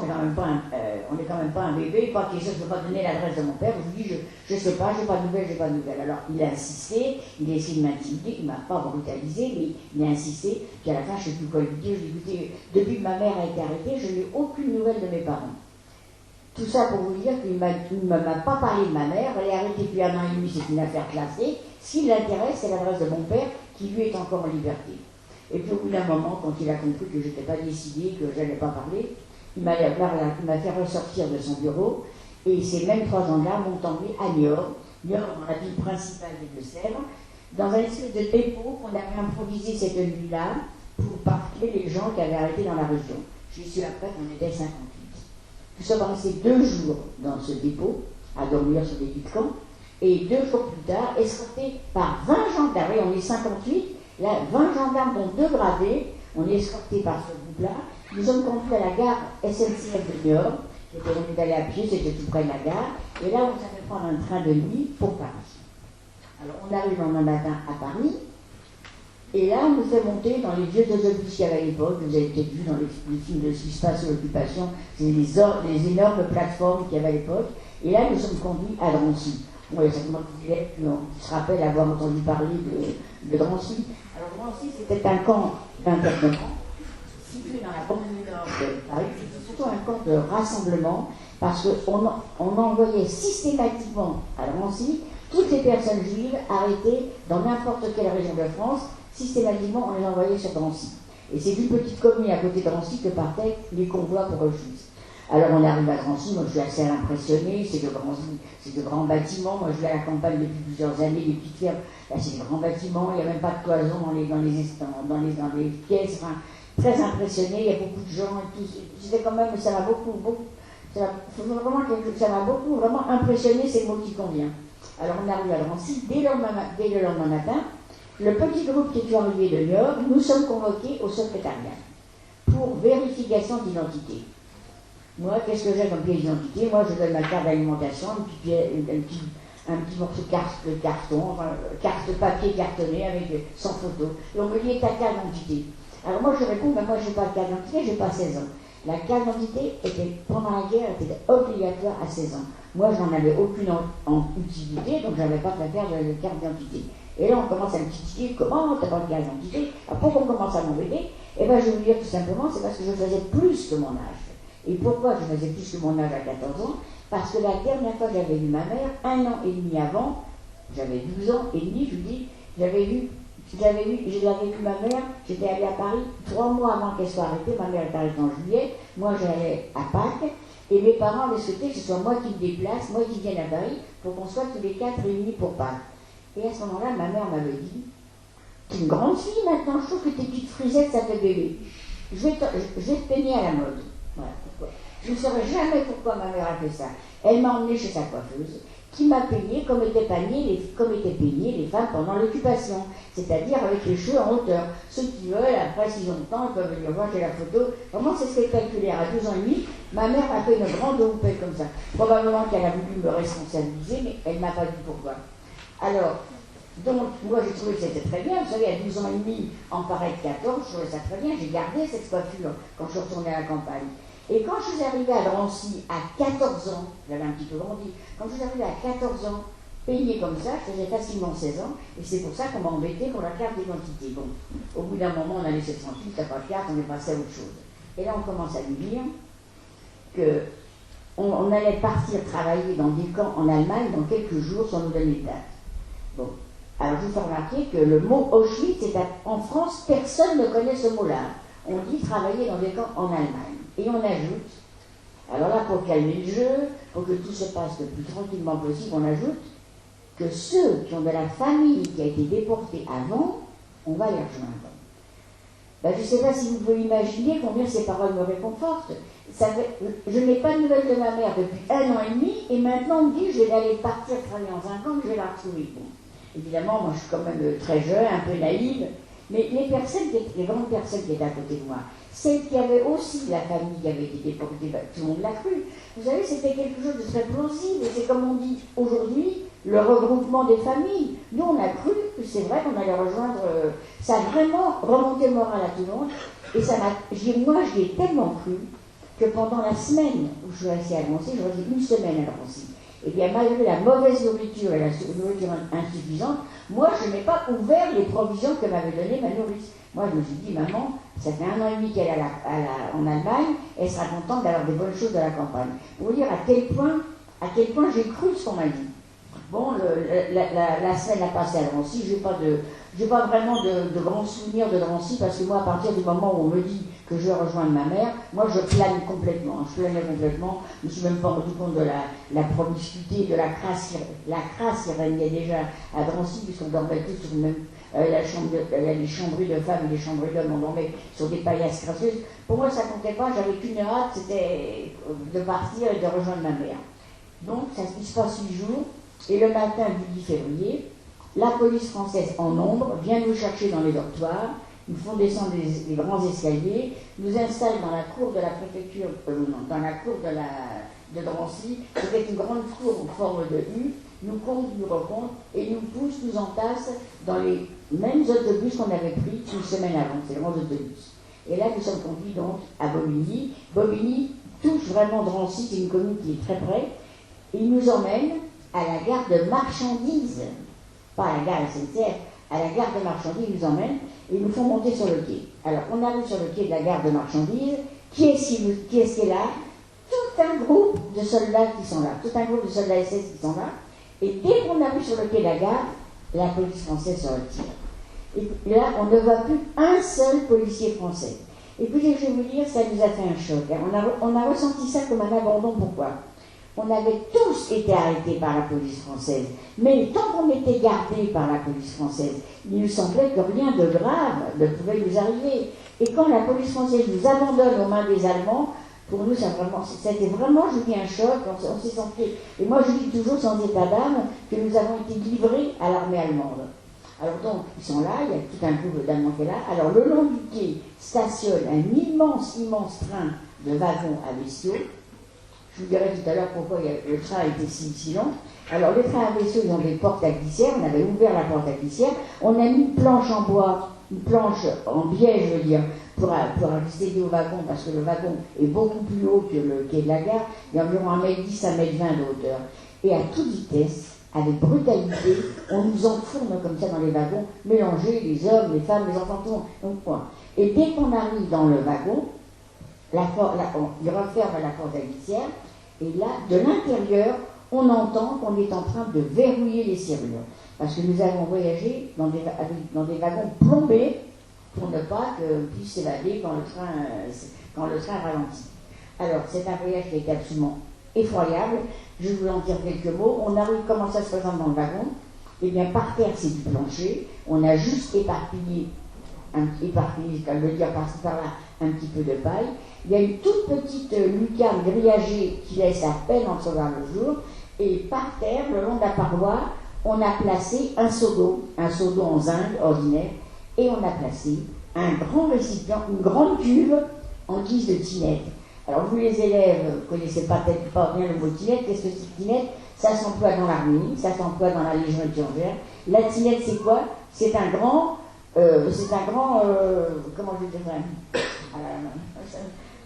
on n'est quand même pas un bébé, pas question, je ne peux pas donner l'adresse de mon père, je lui dis, je ne sais pas, j'ai pas de nouvelles. Alors, il a insisté, il a essayé de m'intimider, il ne m'a pas brutalisé, mais il a insisté, puis à la fin, je ne sais plus quoi lui dire, je lui ai dit, écoutez, depuis que ma mère a été arrêtée, je n'ai aucune nouvelle de mes parents. Tout ça pour vous dire qu'il ne m'a pas parlé de ma mère, elle est arrêtée depuis 1 an et demi, c'est une affaire classée, ce qui l'intéresse, c'est l'adresse de mon père, qui lui est encore en liberté. Et puis au bout d'un moment, quand il a compris que je n'étais pas décidé, que je n'allais pas parler, il m'a fait ressortir de son bureau, et ces mêmes 3 gendarmes m'ont emmené à Niort, dans la ville principale des Deux-Sèvres, dans un espèce de dépôt qu'on avait improvisé cette nuit-là pour parquer les gens qui avaient arrêté dans la région. J'y suis après qu'on était 58. Nous sommes restés 2 jours dans ce dépôt, à dormir sur des lits de camp, et 2 jours plus tard, escortés par 20 gendarmes, et on est 58, là, 20 gendarmes dont 2 gradés, on est escortés par ce groupe-là. Nous sommes conduits à la gare SNCF de Niort, qui était venu d'aller à pied, c'était tout près de la gare, et là, on savait prendre un train de nuit pour Paris. Alors, on arrive le lendemain matin à Paris, et là, on nous fait monter dans les vieux autobus qu'il y avait à l'époque, vous avez peut-être vu dans les films de ce qui se passe sur l'occupation, c'est les énormes plateformes qu'il y avait à l'époque, et là, nous sommes conduits à Drancy. Bon, il y a certainement des élèves qui se rappellent avoir entendu parler de Drancy. Alors Drancy, c'était un camp d'internement, situé dans la banlieue nord de Paris, c'était surtout un camp de rassemblement, parce qu'on envoyait systématiquement à Drancy toutes les personnes juives arrêtées dans n'importe quelle région de France, systématiquement on les envoyait sur Drancy. Et c'est d'une petite commune à côté de Drancy que partaient les convois pour Auschwitz. Alors on arrive à Drancy, moi je suis assez impressionné, c'est de grands bâtiments, moi je vais à la campagne depuis plusieurs années, des petites fermes, là c'est des grands bâtiments, il n'y a même pas de cloison dans les pièces, enfin, très impressionné, il y a beaucoup de gens et tout, c'était quand même, ça m'a beaucoup vraiment impressionné, c'est le mot qui convient. Alors on arrive à Drancy, dès le lendemain matin, le petit groupe qui est arrivé de Niort, nous sommes convoqués au secrétariat pour vérification d'identité. Moi, qu'est-ce que j'ai comme pièce d'identité? Moi, je donne ma carte d'alimentation, un petit morceau de carton, carte papier cartonné sans photo. Et on me dit, ta carte d'identité. Alors moi, je réponds, moi, je n'ai pas de carte d'identité, je n'ai pas 16 ans. La carte d'identité était, pendant la guerre, était obligatoire à 16 ans. Moi, je n'en avais aucune en utilité, donc je n'avais pas de faire de carte d'identité. Et là, on commence à me titiller, comment t'as pas de carte d'identité? Pourquoi on commence à m'embêter? Eh bien, je vais vous dire tout simplement, c'est parce que je faisais plus que mon âge. Et pourquoi je faisais plus que mon âge à 14 ans? Parce que la dernière fois que j'avais vu ma mère, 1 an et demi avant, j'avais 12 ans et demi, je vous dis, je l'avais vu ma mère, j'étais allée à Paris 3 mois avant qu'elle soit arrêtée, ma mère est arrêtée en juillet, moi j'allais à Pâques, et mes parents avaient souhaité que ce soit moi qui me déplace, moi qui vienne à Paris, pour qu'on soit tous les 4 réunis pour Pâques. Et à ce moment-là, ma mère m'avait dit, t'es une grande fille maintenant, je trouve que tes petites frisettes, ça fait bébé. Je vais te peigner à la mode. Voilà pourquoi. Je ne saurais jamais pourquoi ma mère a fait ça. Elle m'a emmenée chez sa coiffeuse, qui m'a peigné comme étaient peignées les femmes pendant l'occupation, c'est-à-dire avec les cheveux en hauteur. Ceux qui veulent, après, s'ils ont le temps, ils peuvent venir voir, j'ai la photo. Vraiment, c'est spectaculaire. À 12 ans et demi, ma mère m'a fait une grande houppette comme ça. Probablement qu'elle a voulu me responsabiliser, mais elle ne m'a pas dit pourquoi. Alors, donc, moi j'ai trouvé que c'était très bien. Vous savez, à 12 ans et demi, en paraître 14, je trouvais ça très bien. J'ai gardé cette coiffure quand je suis retournée à la campagne. Et quand je suis arrivée à Drancy à 14 ans, j'avais un petit peu grandi, quand je suis arrivée à 14 ans, peignée comme ça, je faisais facilement 16 ans, et c'est pour ça qu'on m'a embêté pour la carte d'identité. Bon, au bout d'un moment, on a laissé tranquille, t'as pas de carte, on est passé à autre chose. Et là, on commence à nous dire qu'on allait partir travailler dans des camps en Allemagne dans quelques jours sans nous donner de date. Bon, alors je vous fais remarquer que le mot Auschwitz, en France, personne ne connaît ce mot-là. On dit travailler dans des camps en Allemagne. Et on ajoute, alors là, pour calmer le jeu, pour que tout se passe le plus tranquillement possible, on ajoute que ceux qui ont de la famille qui a été déportée avant, on va les rejoindre. Ben, je ne sais pas si vous pouvez imaginer combien ces paroles me réconfortent. Je n'ai pas de nouvelles de ma mère depuis 1 an et demi, et maintenant on me dit que je vais aller partir travailler dans un camp, que je vais la retrouver. Bon, évidemment, moi je suis quand même très jeune, un peu naïve, mais les grandes personnes qui étaient à côté de moi, celles qui avaient aussi la famille qui avait été déportée, ben, tout le monde l'a cru. Vous savez, c'était quelque chose de très plausible, et c'est comme on dit aujourd'hui, le regroupement des familles. Nous, on a cru que c'est vrai qu'on allait rejoindre. Ça a vraiment remonté le moral à tout le monde. Et moi, j'y ai tellement cru que pendant la semaine où je suis restée à Drancy, je restais 1 semaine à Drancy. Et bien, malgré la mauvaise nourriture et la nourriture insuffisante, moi, je n'ai pas ouvert les provisions que m'avait données ma nourrice. Moi, je me suis dit, maman, ça fait 1 an et demi qu'elle est en Allemagne, elle sera contente d'avoir des bonnes choses de la campagne. Pour vous dire à quel point j'ai cru ce qu'on m'a dit. Bon, la semaine a passé à Drancy, je n'ai pas vraiment de grands souvenirs de Drancy, parce que moi, à partir du moment où on me dit que je vais rejoindre ma mère, moi je plane complètement, je me suis même pas rendu compte de la promiscuité, de la crasse qui régnait déjà à Drancy, puisqu'on dormait tous sur le même, les chambres de femmes et les chambres d'hommes, on dormait sur des paillasses crasseuses. Pour moi ça comptait pas, j'avais qu'une hâte, c'était de partir et de rejoindre ma mère. Donc ça se passe 8 jours, et le matin du 10 février, la police française en nombre vient nous chercher dans les dortoirs, nous font descendre les grands escaliers, nous installent dans la cour de la préfecture, dans la cour de Drancy, c'était une grande cour en forme de U, nous comptent, nous recomptent, et nous poussent, nous entassent dans les mêmes autobus qu'on avait pris 1 semaine avant, ces grands autobus. Et là, nous sommes conduits donc à Bobigny. Bobigny touche vraiment Drancy, c'est une commune qui est très près, et ils nous emmènent à la gare de marchandises, pas à la gare SNCF, à la gare de marchandises, ils nous emmènent et ils nous font monter sur le quai. Alors, on arrive sur le quai de la gare de marchandises, qui est-ce qui est là? Tout un groupe de soldats qui sont là, tout un groupe de soldats SS qui sont là, et dès qu'on arrive sur le quai de la gare, la police française se retire. Et là, on ne voit plus un seul policier français. Et puis, je vais vous dire, ça nous a fait un choc. On a ressenti ça comme un abandon. Pourquoi? On avait tous été arrêtés par la police française. Mais tant qu'on était gardés par la police française, il nous semblait que rien de grave ne pouvait nous arriver. Et quand la police française nous abandonne aux mains des Allemands, pour nous, c'était vraiment, je vous dis, un choc. On s'est senti. Et moi, je dis toujours, sans état d'âme, que nous avons été livrés à l'armée allemande. Alors donc, ils sont là, il y a tout un groupe d'Allemands qui est là. Alors, le long du quai stationne un immense train de wagons à bestiaux. Je vous dirai tout à l'heure pourquoi le train était si long. Alors, les trains à vaisseau, ils ont des portes à glissière. On avait ouvert la porte à glissière. On a mis une planche en bois, une planche en biais, je veux dire, pour accéder au wagon, parce que le wagon est beaucoup plus haut que le quai de la gare. Il y a environ 1,10 m, 1,20 m de hauteur. Et à toute vitesse, avec brutalité, on nous enfourne comme ça dans les wagons, mélangés, les hommes, les femmes, les enfants, tout le monde. Donc, quoi. Et dès qu'on arrive dans le wagon, il referme la porte à glissière, et là, de l'intérieur, on entend qu'on est en train de verrouiller les serrures. Parce que nous avons voyagé dans des wagons plombés pour ne pas qu'on puisse s'évader quand le train ralentit. Alors, c'est un voyage qui est absolument effroyable. Je vais vous en dire quelques mots. On arrive, comment ça se présente dans le wagon? Eh bien, par terre, c'est du plancher. On a juste éparpillé, comme le dire par-ci par-là, un petit peu de paille. Il y a une toute petite lucarne grillagée qui laisse à peine entrevoir le jour. Et par terre, le long de la paroi, on a placé un seau d'eau en zinc ordinaire, et on a placé un grand récipient, une grande cuve en guise de tinette. Alors vous les élèves, vous ne connaissez peut-être pas bien le mot tinette. Qu'est-ce que c'est tinette? Ça s'emploie dans l'armée, ça s'emploie dans la Légion étrangère. La tinette, c'est quoi? C'est un grand, comment je vais dire ça?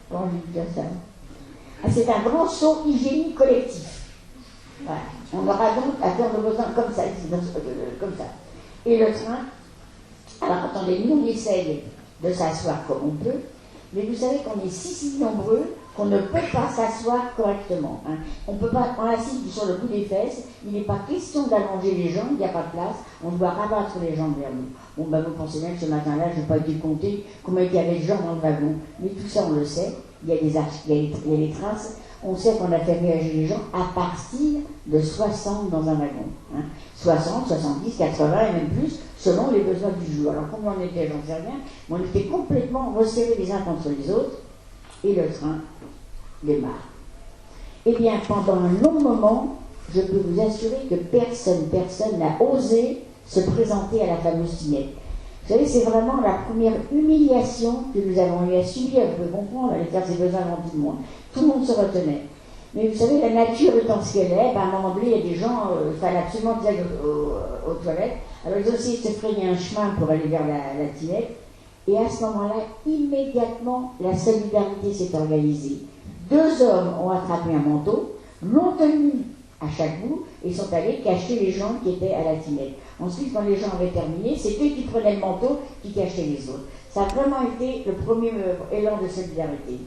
Comment je vais dire ça? C'est un grand seau hygiénique collectif. Voilà. On aura donc à faire nos besoins comme ça, comme ça. Et le train, alors attendez, nous on essaye de s'asseoir comme on peut, mais vous savez qu'on est si nombreux qu'on ne peut pas s'asseoir correctement. Hein. On peut pas, on assise sur le bout des fesses, il n'est pas question d'allonger les jambes, il n'y a pas de place, on doit rabattre les jambes vers nous. Bon, ben vous pensez bien que ce matin-là, je n'ai pas été compter combien il y avait de gens dans le wagon, mais tout ça on le sait, il y a des traces. On sait qu'on a fait voyager les gens à partir de 60 dans un wagon. Hein. 60, 70, 80 et même plus, selon les besoins du jour. Alors combien on était, j'en sais rien, mais on était complètement resserrés les uns contre les autres, et le train démarre. Eh bien, pendant un long moment, je peux vous assurer que personne n'a osé se présenter à la fameuse tinette. Vous savez, c'est vraiment la première humiliation que nous avons eu à subir. Vous pouvez comprendre, aller faire ses besoins avant tout le monde. Tout le monde se retenait. Mais vous savez, la nature étant ce qu'elle est, à un moment donné, il y a des gens, il fallait absolument qu'ils aillent aux toilettes. Alors ils ont essayé de se frayer un chemin pour aller vers la tinette. Et à ce moment-là, immédiatement, la solidarité s'est organisée. 2 hommes ont attrapé un manteau, l'ont tenu à chaque bout et sont allés cacher les gens qui étaient à la tinette. Ensuite, quand les gens avaient terminé, c'est eux qui prenaient le manteau qui cachaient les autres. Ça a vraiment été le premier élan de solidarité.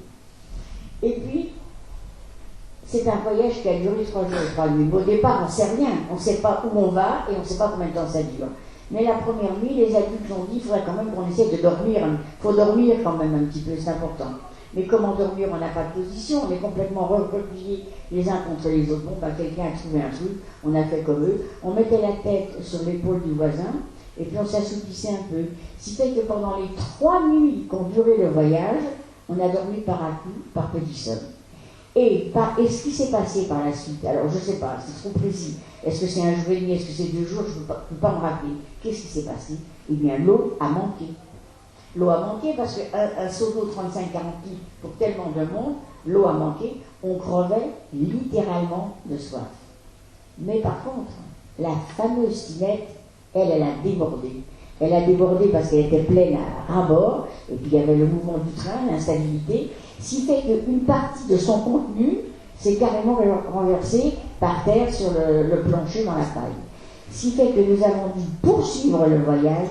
Et puis, c'est un voyage qui a duré 3 jours et 3 nuits. Au départ, on ne sait rien. On ne sait pas où on va et on ne sait pas combien de temps ça dure. Mais la première nuit, les adultes ont dit qu'il faudrait quand même qu'on essaie de dormir. Il faut dormir quand même un petit peu, c'est important. Mais comment dormir? On n'a pas de position, on est complètement repliés les uns contre les autres. Bon, bah, quelqu'un a trouvé un truc, on a fait comme eux. On mettait la tête sur l'épaule du voisin, et puis on s'assoupissait un peu. Ce qui fait que pendant les 3 nuits qu'ont duré le voyage, on a dormi par à coup, par petits sommes. Et ce qui s'est passé par la suite, alors je ne sais pas, c'est trop précis. Est-ce que c'est un jour et demi, est-ce que c'est 2 jours, je ne peux pas me rappeler. Qu'est-ce qui s'est passé? Eh bien, l'eau a manqué. L'eau a manqué parce qu'un seau d'eau 35-40 litres pour tellement de monde, l'eau a manqué, on crevait littéralement de soif. Mais par contre, la fameuse tinette, elle a débordé. Elle a débordé parce qu'elle était pleine à ras-bord, et puis il y avait le mouvement du train, l'instabilité, ce qui fait qu'une partie de son contenu s'est carrément renversée par terre sur le plancher dans la paille. Ce qui fait que nous avons dû poursuivre le voyage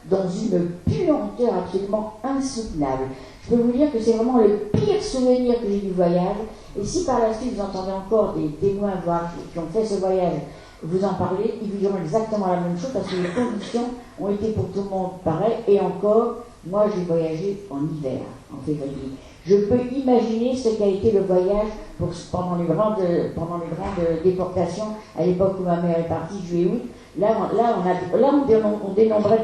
dans une puanteur absolument insoutenable. Je peux vous dire que c'est vraiment le pire souvenir que j'ai du voyage. Et si par la suite vous entendez encore des témoins qui ont fait ce voyage vous en parler, ils vous diront exactement la même chose parce que les conditions ont été pour tout le monde pareilles. Et encore, moi j'ai voyagé en hiver, en février. Je peux imaginer ce qu'a été le voyage pendant les grandes déportations à l'époque où ma mère est partie, juillet-août. Là, on dénombrait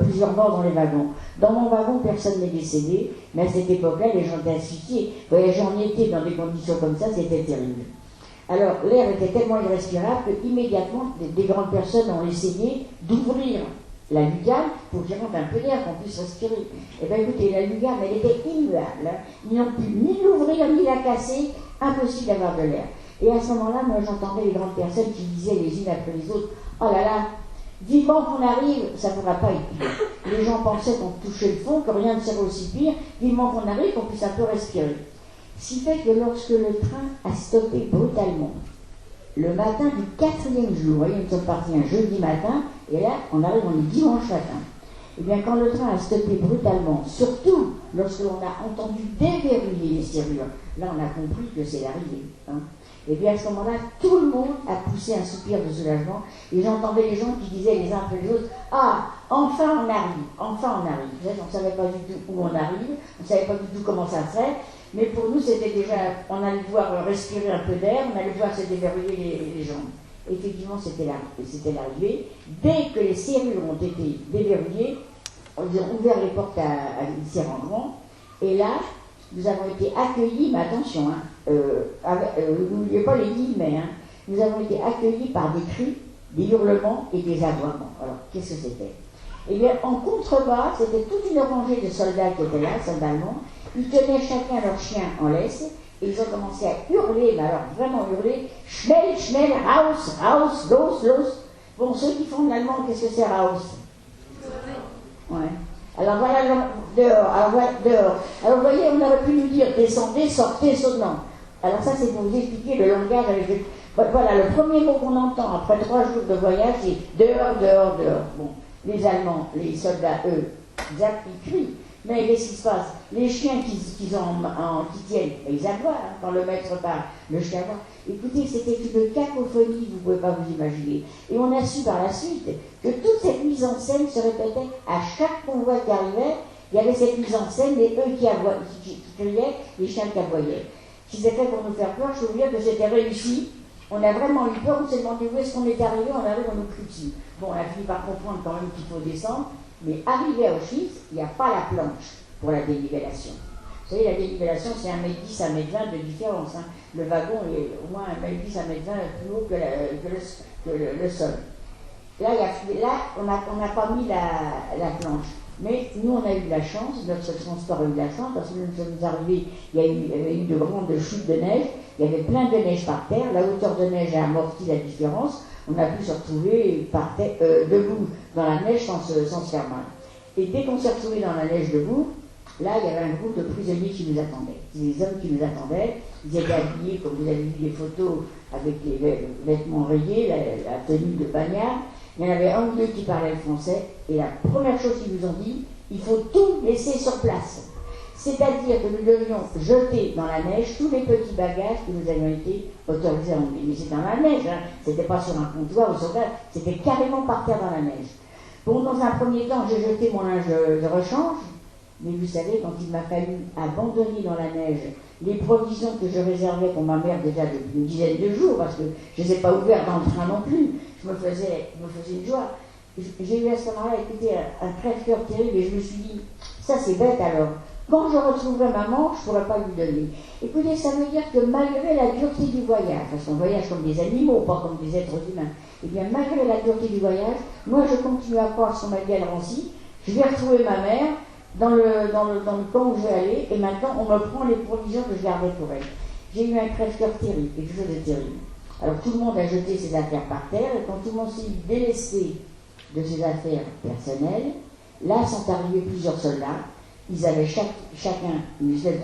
plusieurs morts dans les wagons. Dans mon wagon, personne n'est décédé, mais à cette époque-là, les gens étaient asphyxiés. Voyager en été dans des conditions comme ça, c'était terrible. Alors, l'air était tellement irrespirable qu'immédiatement, des grandes personnes ont essayé d'ouvrir la lucarne pour qu'il rentre un peu d'air, qu'on puisse respirer. Eh bien écoutez, la lucarne, elle était immuable. Hein. Ils n'ont pu ni l'ouvrir ni la casser, impossible d'avoir de l'air. Et à ce moment-là, moi j'entendais les grandes personnes qui disaient les unes après les autres, oh là là, vivement qu'on arrive, ça ne pourra pas être pire. Les gens pensaient qu'on touchait le fond, que rien ne serait aussi pire, vivement qu'on arrive, qu'on puisse un peu respirer. Ce qui fait que lorsque le train a stoppé brutalement, le matin du 4e jour, vous voyez, nous sommes partis un jeudi matin, et là, on arrive, on est dimanche matin. Eh bien, quand le train a stoppé brutalement, surtout lorsque l'on a entendu déverrouiller les serrures, là, on a compris que c'est l'arrivée. Hein. Et bien, à ce moment-là, tout le monde a poussé un soupir de soulagement, et j'entendais les gens qui disaient les uns après les autres, ah, enfin on arrive, enfin on arrive. Vous savez, on ne savait pas du tout où on arrive, on ne savait pas du tout comment ça serait, mais pour nous, c'était déjà, on allait devoir respirer un peu d'air, on allait devoir se déverrouiller les jambes. Effectivement, c'était l'arrivée. Dès que les serrures ont été déverrouillées, ils ont ouvert les portes à Serrandron, et là, nous avons été accueillis, mais attention, hein, n'oubliez pas les guillemets, hein, nous avons été accueillis par des cris, des hurlements et des aboiements. Alors, qu'est-ce que c'était? Eh bien, en contrebas, c'était toute une rangée de soldats qui étaient là, soldats allemands. Ils tenaient chacun leur chien en laisse, et ils ont commencé à hurler, mais alors vraiment hurler, Schnell, schnell, raus, raus, los, los. Bon, ceux qui font de l'allemand, qu'est-ce que c'est raus? Ouais. Alors voilà, dehors, alors voilà, dehors. Alors vous voyez, on aurait pu nous dire descendez, sortez, sautez. Non. Alors ça, c'est pour vous expliquer le langage avec le... Voilà, le premier mot qu'on entend après 3 jours de voyage, c'est dehors, dehors, dehors. Bon, les Allemands, les soldats, eux, ils crient. Mais qu'est-ce qui se passe? Les chiens qui tiennent, ils aboient, hein, quand le maître part, le chien aboie. Écoutez, c'était une cacophonie, vous ne pouvez pas vous imaginer. Et on a su par la suite que toute cette mise en scène se répétait à chaque convoi qui arrivait. Il y avait cette mise en scène, et eux qui criaient, les chiens qui aboyaient. Ce qui s'est fait pour nous faire peur, je vous dire que c'était réussi. On a vraiment eu peur, on s'est demandé où est-ce qu'on est arrivé, on arrive, on nous crie dessus. Bon, on a fini par comprendre quand même qu'il faut descendre. Mais arrivé à Auschwitz, il n'y a pas la planche pour la dénivellation. Vous savez, la dénivellation, c'est 1m10 à 1m20 de différence. Hein. Le wagon est au moins 1m10 à 1m20 plus haut que le sol. Là, on n'a pas mis la planche. Mais nous, on a eu de la chance, notre transport a eu de la chance, parce que nous sommes arrivés, il y avait eu de grandes chutes de neige, il y avait plein de neige par terre, la hauteur de neige a amorti la différence. On a pu se retrouver debout dans la neige sans se faire mal. Et dès qu'on s'est retrouvé dans la neige debout, là, il y avait un groupe de prisonniers qui nous attendaient. Des hommes qui nous attendaient. Ils étaient habillés, comme vous avez vu les photos, avec les vêtements rayés, la tenue de bagnard. Il y en avait un ou deux qui parlaient le français. Et la première chose qu'ils nous ont dit, il faut tout laisser sur place. C'est-à-dire que nous devions jeter dans la neige tous les petits bagages que nous avions été autorisés à emmener. Mais c'est dans la neige, hein. C'était pas sur un comptoir ou sur ça, c'était carrément par terre dans la neige. Bon, dans un premier temps, j'ai jeté mon linge de rechange, mais vous savez, quand il m'a fallu abandonner dans la neige les provisions que je réservais pour ma mère déjà depuis une dizaine de jours, parce que je ne les ai pas ouvertes dans le train non plus, je me faisais une joie. J'ai eu à ce moment-là, écoutez, un crève-cœur terrible, et je me suis dit, ça c'est bête alors. Quand je retrouverai maman, je ne pourrai pas lui donner. Écoutez, ça veut dire que malgré la dureté du voyage, parce qu'on voyage comme des animaux, pas comme des êtres humains, et bien malgré la dureté du voyage, moi je continue à croire ce qu'on m'a dit à Drancy, je vais retrouver ma mère dans le camp où je vais aller, et maintenant on me prend les provisions que je gardais pour elle. J'ai eu un crève-cœur terrible, quelque chose de terrible. Alors tout le monde a jeté ses affaires par terre, et quand tout le monde s'est délesté de ses affaires personnelles, là sont arrivés plusieurs soldats. Ils avaient chacun une espèce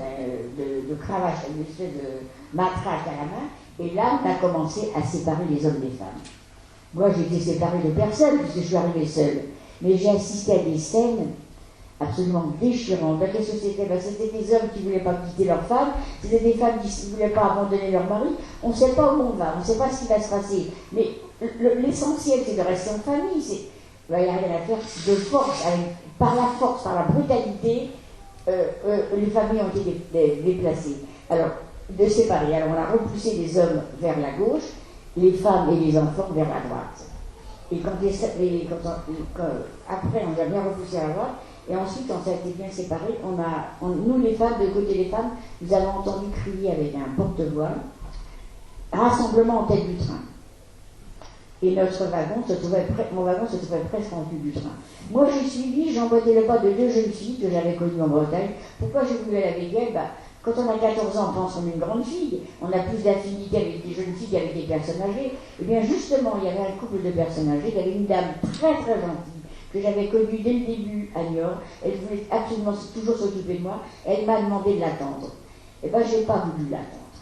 de cravache, une espèce de matraque à la main, et là, on a commencé à séparer les hommes des femmes. Moi, j'ai été séparée de personne, puisque je suis arrivée seule, mais j'ai assisté à des scènes absolument déchirantes. Ben, qu'est-ce que c'était? Ben, c'était des hommes qui ne voulaient pas quitter leur femme, c'était des femmes qui ne voulaient pas abandonner leur mari. On ne sait pas où on va, on ne sait pas ce qui va se passer, mais l'essentiel, c'est de rester en famille. Il n'y a rien à faire de force, par la force, par la brutalité, les familles ont été déplacées. Alors, de séparer. Alors, on a repoussé les hommes vers la gauche, les femmes et les enfants vers la droite. Et après, on a bien repoussé à la droite, et ensuite, quand ça a été bien séparé, nous, les femmes, de côté des femmes, nous avons entendu crier avec un porte-voix, rassemblement en tête du train. Et mon wagon se trouvait presque en cul du train. Moi, j'ai suivi, j'ai emboîté le pas de deux jeunes filles que j'avais connues en Bretagne. Pourquoi j'ai voulu aller avec elles? Quand on a 14 ans, on pense qu'on est une grande fille, on a plus d'affinité avec des jeunes filles qu'avec des personnes âgées. Et bien justement, il y avait un couple de personnes âgées, il y avait une dame très très gentille, que j'avais connue dès le début à Niort. Elle voulait absolument toujours s'occuper de moi. Elle m'a demandé de l'attendre. Et bien, je n'ai pas voulu l'attendre.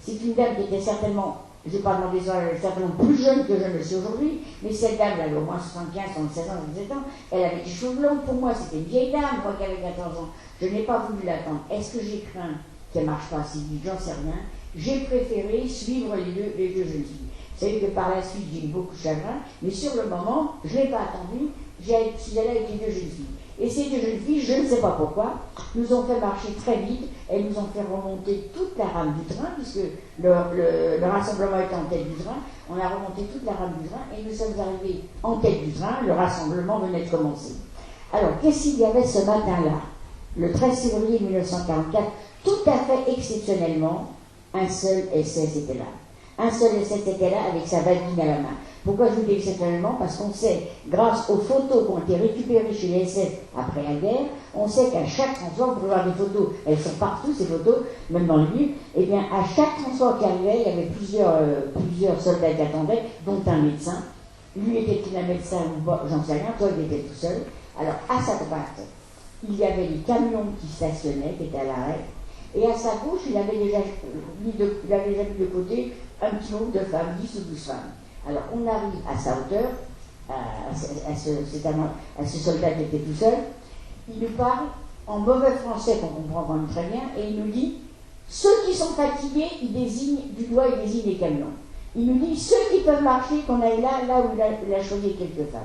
C'est une dame qui était certainement, je ne vais pas demander ça, certainement plus jeune que je ne le suis aujourd'hui, mais cette dame, elle avait au moins 75, 76 ans, 77 ans, elle avait des cheveux blonds. Pour moi, c'était une vieille dame, moi qui avais 14 ans. Je n'ai pas voulu l'attendre. Est-ce que j'ai craint qu'elle ne marche pas assez vite? J'en sais rien. J'ai préféré suivre les deux jeunes filles. Vous savez que par la suite, j'ai eu beaucoup de chagrin, mais sur le moment, je ne l'ai pas attendu. Je suis allée avec les deux jeunes filles. Et ces deux jeunes filles, je ne sais pas pourquoi, nous ont fait marcher très vite. Elles nous ont fait remonter toute la rame du train, puisque le rassemblement était en tête du train. On a remonté toute la rame du train et nous sommes arrivés en tête du train. Le rassemblement venait de commencer. Alors, qu'est-ce qu'il y avait ce matin-là, le 13 février 1944, tout à fait exceptionnellement, un seul SS était là. Un seul SS était là avec sa valise à la main. Pourquoi je vous dis exceptionnellement? Parce qu'on sait, grâce aux photos qui ont été récupérées chez les SS après la guerre, on sait qu'à chaque transport, vous pouvez voir des photos, elles sont partout ces photos, même dans le livre, et bien à chaque transport qui arrivait, il y avait plusieurs soldats qui attendaient, dont un médecin. Lui était-il un médecin ou pas, j'en sais rien, toi il était tout seul. Alors à sa droite, il y avait les camions qui stationnaient, qui étaient à l'arrêt, et à sa gauche, il avait déjà mis de côté un petit groupe de femmes, 10 ou 12 femmes. Alors on arrive à sa hauteur, à ce soldat qui était tout seul, il nous parle en mauvais français qu'on comprend quand même très bien, et il nous dit, ceux qui sont fatigués, il désigne les camions. Il nous dit, ceux qui peuvent marcher, qu'on aille là où il a choisi quelques femmes.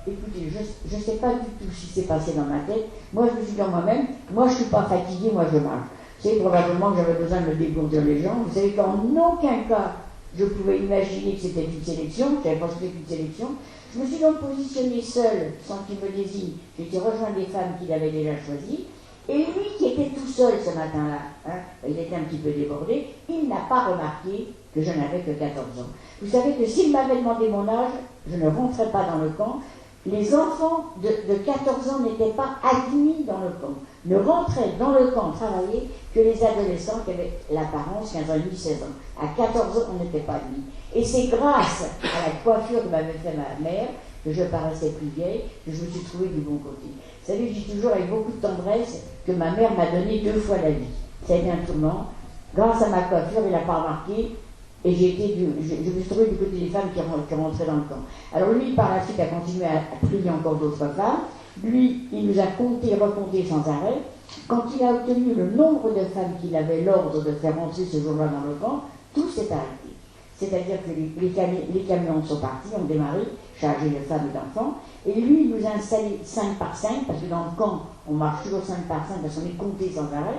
Écoutez, je ne sais pas du tout ce qui s'est passé dans ma tête. Moi, je me suis dit en moi-même, moi je ne suis pas fatigué, moi je marche. C'est probablement que j'avais besoin de me dégourdir les jambes. Vous savez qu'en aucun cas, je pouvais imaginer que c'était une sélection, je n'avais pas fait une sélection. Je me suis donc positionnée seule, sans qu'il me désigne. J'ai été rejoindre des femmes qu'il avait déjà choisies. Et lui, qui était tout seul ce matin-là, il était un petit peu débordé, il n'a pas remarqué que je n'avais que 14 ans. Vous savez que s'il m'avait demandé mon âge, je ne rentrais pas dans le camp. Les enfants de 14 ans n'étaient pas admis dans le camp, ne rentraient dans le camp travailler que les adolescents qui avaient l'apparence 15 ans et demi, 16 ans. À 14 ans, on n'était pas admis. Et c'est grâce à la coiffure que m'avait fait ma mère, que je paraissais plus vieille, que je me suis trouvée du bon côté. Vous savez, je dis toujours avec beaucoup de tendresse que ma mère m'a donné 2 fois la vie. Ça a été un tournant. Grâce à ma coiffure, il n'a pas remarqué. Et je me suis trouvée du côté des femmes qui rentraient dans le camp. Alors lui, par la suite, a continué à prier encore d'autres femmes. Lui, il nous a recompté sans arrêt. Quand il a obtenu le nombre de femmes qu'il avait l'ordre de faire rentrer ce jour-là dans le camp, tout s'est arrêté. C'est-à-dire que les camions sont partis, ont démarré, chargés de femmes et d'enfants. Et lui, il nous a installés 5 par 5, parce que dans le camp, on marche toujours 5 par 5, parce qu'on est compté sans arrêt.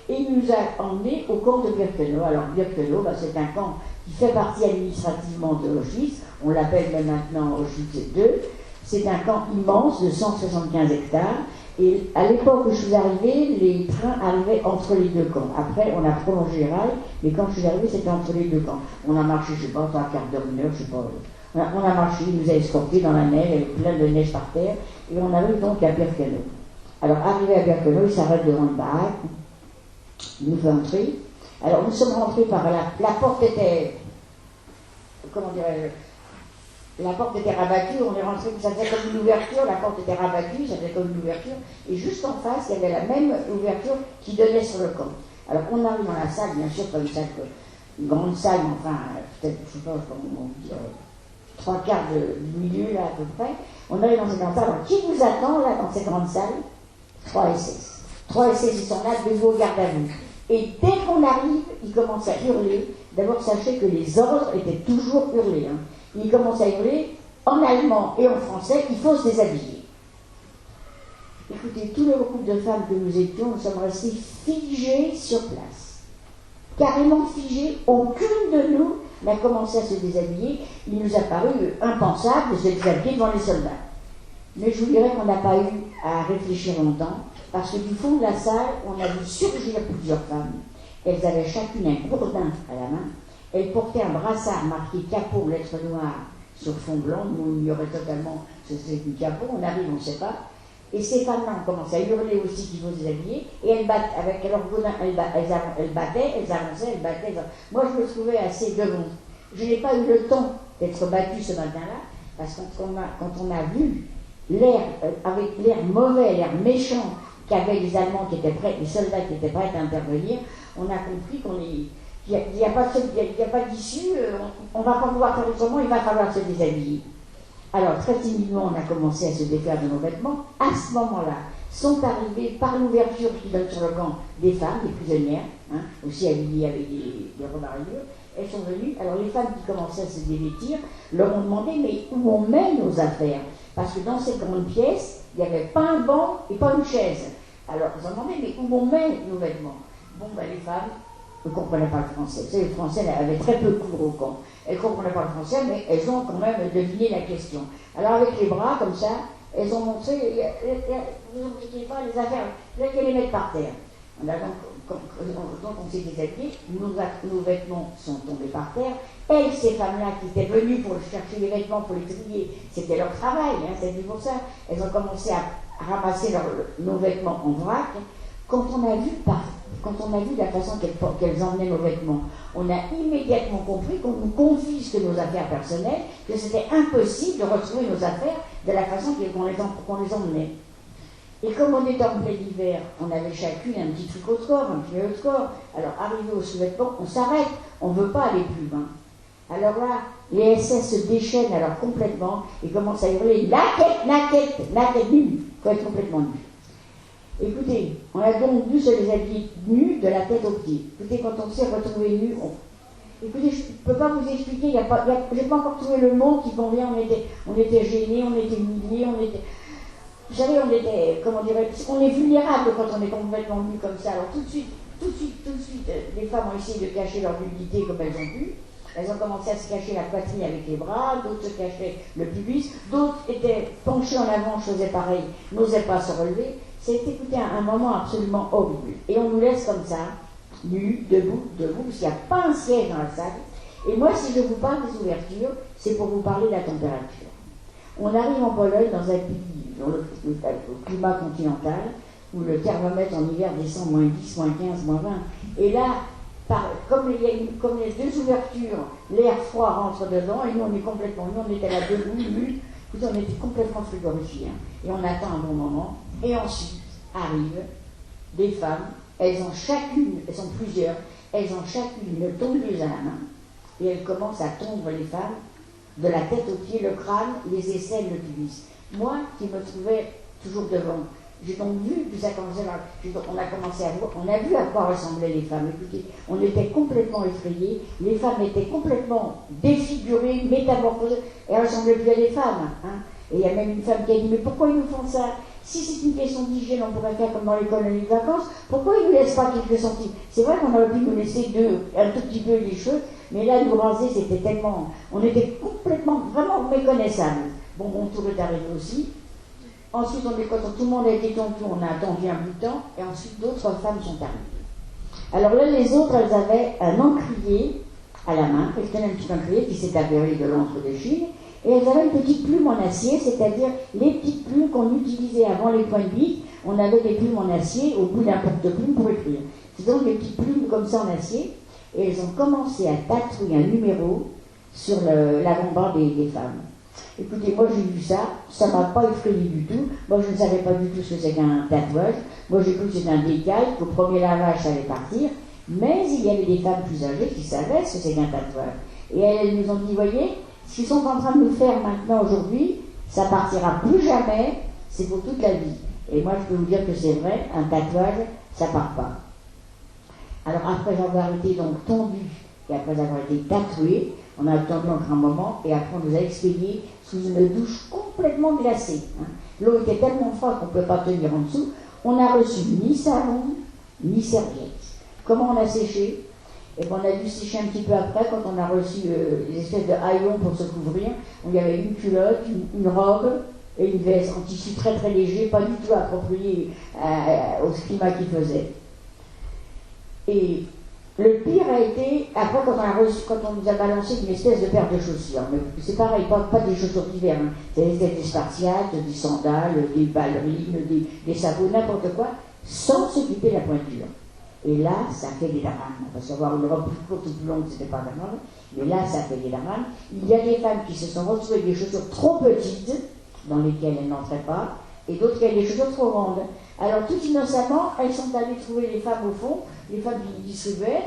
Et il nous a emmenés au camp de Birkenau. Alors Birkenau, c'est un camp qui fait partie administrativement de Auschwitz. On l'appelle même maintenant Auschwitz II. C'est un camp immense de 175 hectares. Et à l'époque où je suis arrivée, les trains arrivaient entre les deux camps. Après, on a prolongé les rails, mais quand je suis arrivée, c'était entre les deux camps. On a marché, je ne sais pas, un quart d'heure, une heure, je ne sais pas. On a marché, il nous a escortés dans la neige, avec plein de neige par terre, et on arrive donc à Birkenau. Alors, arrivé à Birkenau, il s'arrête devant une baraque. Il nous fait entrer. Alors nous sommes rentrés par la porte était, comment dirais-je, la porte était rabattue, on est rentré, ça faisait comme une ouverture, la porte était rabattue, ça faisait comme une ouverture, et juste en face, il y avait la même ouverture qui donnait sur le camp. Alors on arrive dans la salle, bien sûr, pas une salle, une grande salle, enfin, peut-être, je ne sais pas comment on dit, 3 quarts du milieu, là, à peu près. On arrive dans cette grande salle. Alors qui vous attend, là, dans cette grande salle? 3 SS. 3 SS, ils sont là, debout au garde à vous. Et dès qu'on arrive, ils commencent à hurler. D'abord, sachez que les ordres étaient toujours hurlés. Ils commencent à hurler en allemand et en français, il faut se déshabiller. Écoutez, tout le groupe de femmes que nous étions, nous sommes restés figés sur place. Carrément figés, aucune de nous n'a commencé à se déshabiller. Il nous a paru impensable de se déshabiller devant les soldats. Mais je vous dirais qu'on n'a pas eu à réfléchir longtemps, parce que du fond de la salle, on a vu surgir plusieurs femmes. Elles avaient chacune un gourdin à la main. Elles portaient un brassard marqué capot, lettres noires, sur fond blanc, nous on ignorait totalement ce que c'était qu'une capot, on arrive, on ne sait pas. Et ces femmes-là ont commencé à hurler aussi qu'il faut se déshabiller, et elles battent, avec leur godin, elles battaient, elles avançaient, elles battaient. Moi je me trouvais assez devant. Je n'ai pas eu le temps d'être battue ce matin-là, parce que quand on a vu l'air, avec l'air mauvais, l'air méchant qu'avaient les Allemands qui étaient prêts, les soldats qui étaient prêts à intervenir, on a compris qu'il n'y a pas d'issue, on ne va pas pouvoir faire autrement, il va falloir se déshabiller. Alors, très timidement, on a commencé à se défaire de nos vêtements. À ce moment-là, sont arrivées, par l'ouverture qui donne sur le camp, des femmes, des prisonnières, aussi habillées avec des robes à rayures. Elles sont venues. Alors, les femmes qui commençaient à se dévêtir leur ont demandé, mais où on met nos affaires? Parce que dans cette grande pièce, il n'y avait pas un banc et pas une chaise. Alors, ils ont demandé, mais où on met nos vêtements? Bon, ben, les femmes ne comprenaient pas le français. Vous savez, les Français avaient très peu cours au camp. Elles ne comprenaient pas le français, mais elles ont quand même deviné la question. Alors, avec les bras, comme ça, elles ont montré, vous n'oubliez pas les affaires, vous allez les mettre par terre. Donc, on s'est déshabillés, nos vêtements sont tombés par terre. Elles, ces femmes-là qui étaient venues pour chercher les vêtements, pour les trier, c'était leur travail, c'était pour ça. Elles ont commencé à ramasser nos vêtements en vrac. Quand on a vu la façon qu'elles emmenaient nos vêtements, on a immédiatement compris qu'on nous confisque nos affaires personnelles, que c'était impossible de retrouver nos affaires de la façon qu'on les emmenait. Et comme on était en plein hiver, on avait chacune un petit truc au corps, un petit au corps. Alors, arrivé au sous-vêtement, on s'arrête, on ne veut pas aller plus loin. Alors là, les SS se déchaînent alors complètement et commencent à hurler « Naquette, nu !» Il faut être complètement nu. Écoutez, on a donc dû se déshabiller nus de la tête aux pieds. Écoutez, quand on s'est retrouvé nus, écoutez, je ne peux pas vous expliquer, je n'ai pas encore trouvé le mot qui convient, on était gênés, on était humiliés, vous savez, on est vulnérable quand on est complètement nu comme ça. Alors tout de suite, les femmes ont essayé de cacher leur nudité comme elles ont pu. Elles ont commencé à se cacher la poitrine avec les bras, d'autres se cachaient le pubis, d'autres étaient penchées en avant, faisaient pareil, n'osaient pas se relever. C'était, écoutez, un moment absolument horrible. Et on nous laisse comme ça, nus, debout, parce qu'il n'y a pas un siège dans la salle. Et moi, si je vous parle des ouvertures, c'est pour vous parler de la température. On arrive en Pologne dans un pays, dans le climat continental, où le thermomètre en hiver descend moins 10, moins 15, moins 20. Et là, comme il y a deux ouvertures, l'air froid rentre dedans, et nous on est complètement nus, on était là debout, nus, on était complètement frigorifiés. Et on attend un bon moment, et ensuite arrivent des femmes, elles sont plusieurs, elles ont chacune une tondeuse à la main, et elles commencent à tondre les femmes, de la tête aux pieds, le crâne, les aisselles, le pubis. Moi, qui me trouvais toujours devant, j'ai donc vu que ça commençait, on a commencé à voir, on a vu à quoi ressemblaient les femmes. Écoutez, on était complètement effrayés, les femmes étaient complètement défigurées, métamorphosées, et elles ne ressemblaient plus à des femmes. Et il y a même une femme qui a dit, mais pourquoi ils nous font ça? Si c'est une question d'hygiène, on pourrait faire comme dans les colonies de vacances, pourquoi ils ne nous laissent pas quelques centimes? C'est vrai qu'on aurait pu nous laisser un tout petit peu les cheveux, mais là, nous raser, c'était tellement... On était complètement, vraiment méconnaissables. Bon, mon tour est arrivé aussi. Ensuite, quand tout le monde a été tondu, on a attendu un bout de temps, et ensuite d'autres femmes sont arrivées. Alors là, les autres, elles avaient un encrier à la main, elles tenaient un petit encrier qui s'est avéré de l'encre de Chine, et elles avaient une petite plume en acier, c'est-à-dire les petites plumes qu'on utilisait avant les points de bic, on avait des plumes en acier au bout d'un porte-plume pour écrire. C'est donc des petites plumes comme ça en acier, et elles ont commencé à tatouer un numéro sur l'avant-bras des femmes. Écoutez, moi j'ai vu ça, ça ne m'a pas effrayé du tout. Moi je ne savais pas du tout ce que c'est qu'un tatouage. Moi j'ai cru que c'était un décal, qu'au premier lavage ça allait partir. Mais il y avait des femmes plus âgées qui savaient ce que c'est qu'un tatouage. Et elles nous ont dit, voyez, ce qu'ils sont en train de nous faire maintenant aujourd'hui, ça partira plus jamais, c'est pour toute la vie. Et moi je peux vous dire que c'est vrai, un tatouage, ça part pas. Alors après avoir été donc tondu et après avoir été tatoué, on a attendu encore un moment et après on nous a expédiés sous une douche complètement glacée. L'eau était tellement froide qu'on ne pouvait pas tenir en dessous. On n'a reçu ni savon, ni serviette. Comment on a séché? Et bien, on a dû sécher un petit peu après quand on a reçu des espèces de haillons pour se couvrir. Il y avait une culotte, une robe et une veste en tissu très très léger, pas du tout approprié au climat qu'il faisait. Et Le pire a été, après, quand on nous a balancé une espèce de paire de chaussures. Mais c'est pareil, pas des chaussures d'hiver, hein. C'était des spartiates, des sandales, des ballerines, des sabots, n'importe quoi, sans s'occuper de la pointure. Et là, ça fait des drames. Parce qu'avoir une robe plus courte ou plus longue, c'était pas grave. Mais là, ça fait des drames. Il y a des femmes qui se sont retrouvées avec des chaussures trop petites, dans lesquelles elles n'entraient pas, et d'autres qui avaient des chaussures trop grandes. Alors, tout innocemment, elles sont allées trouver les femmes au fond, les femmes qui distribuaient,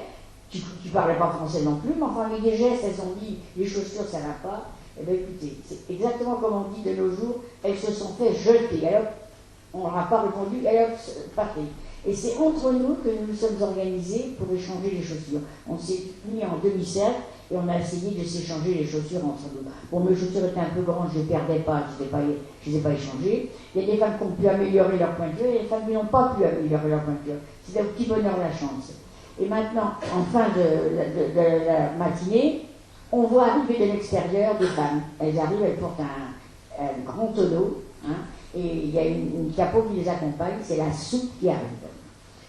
qui ne parlaient pas français non plus, mais enfin, avec des gestes, elles ont dit les chaussures, ça va pas. Eh bien, écoutez, c'est exactement comme on dit de nos jours, elles se sont fait jeter. Alors, on leur a pas répondu, alors, partez. Et c'est entre nous que nous nous sommes organisés pour échanger les chaussures. On s'est mis en demi-cercle et on a essayé de s'échanger les chaussures entre nous. Bon, mes chaussures étaient un peu grandes, je ne les perdais pas, je ne les ai pas échangées. Il y a des femmes qui ont pu améliorer leur pointure et des femmes qui n'ont pas pu améliorer leur pointure. C'est un petit bonheur la chance. Et maintenant, en fin de la matinée, on voit arriver de l'extérieur des femmes. Elles arrivent, elles portent un grand tonneau, hein, et il y a une capot qui les accompagne, c'est la soupe qui arrive.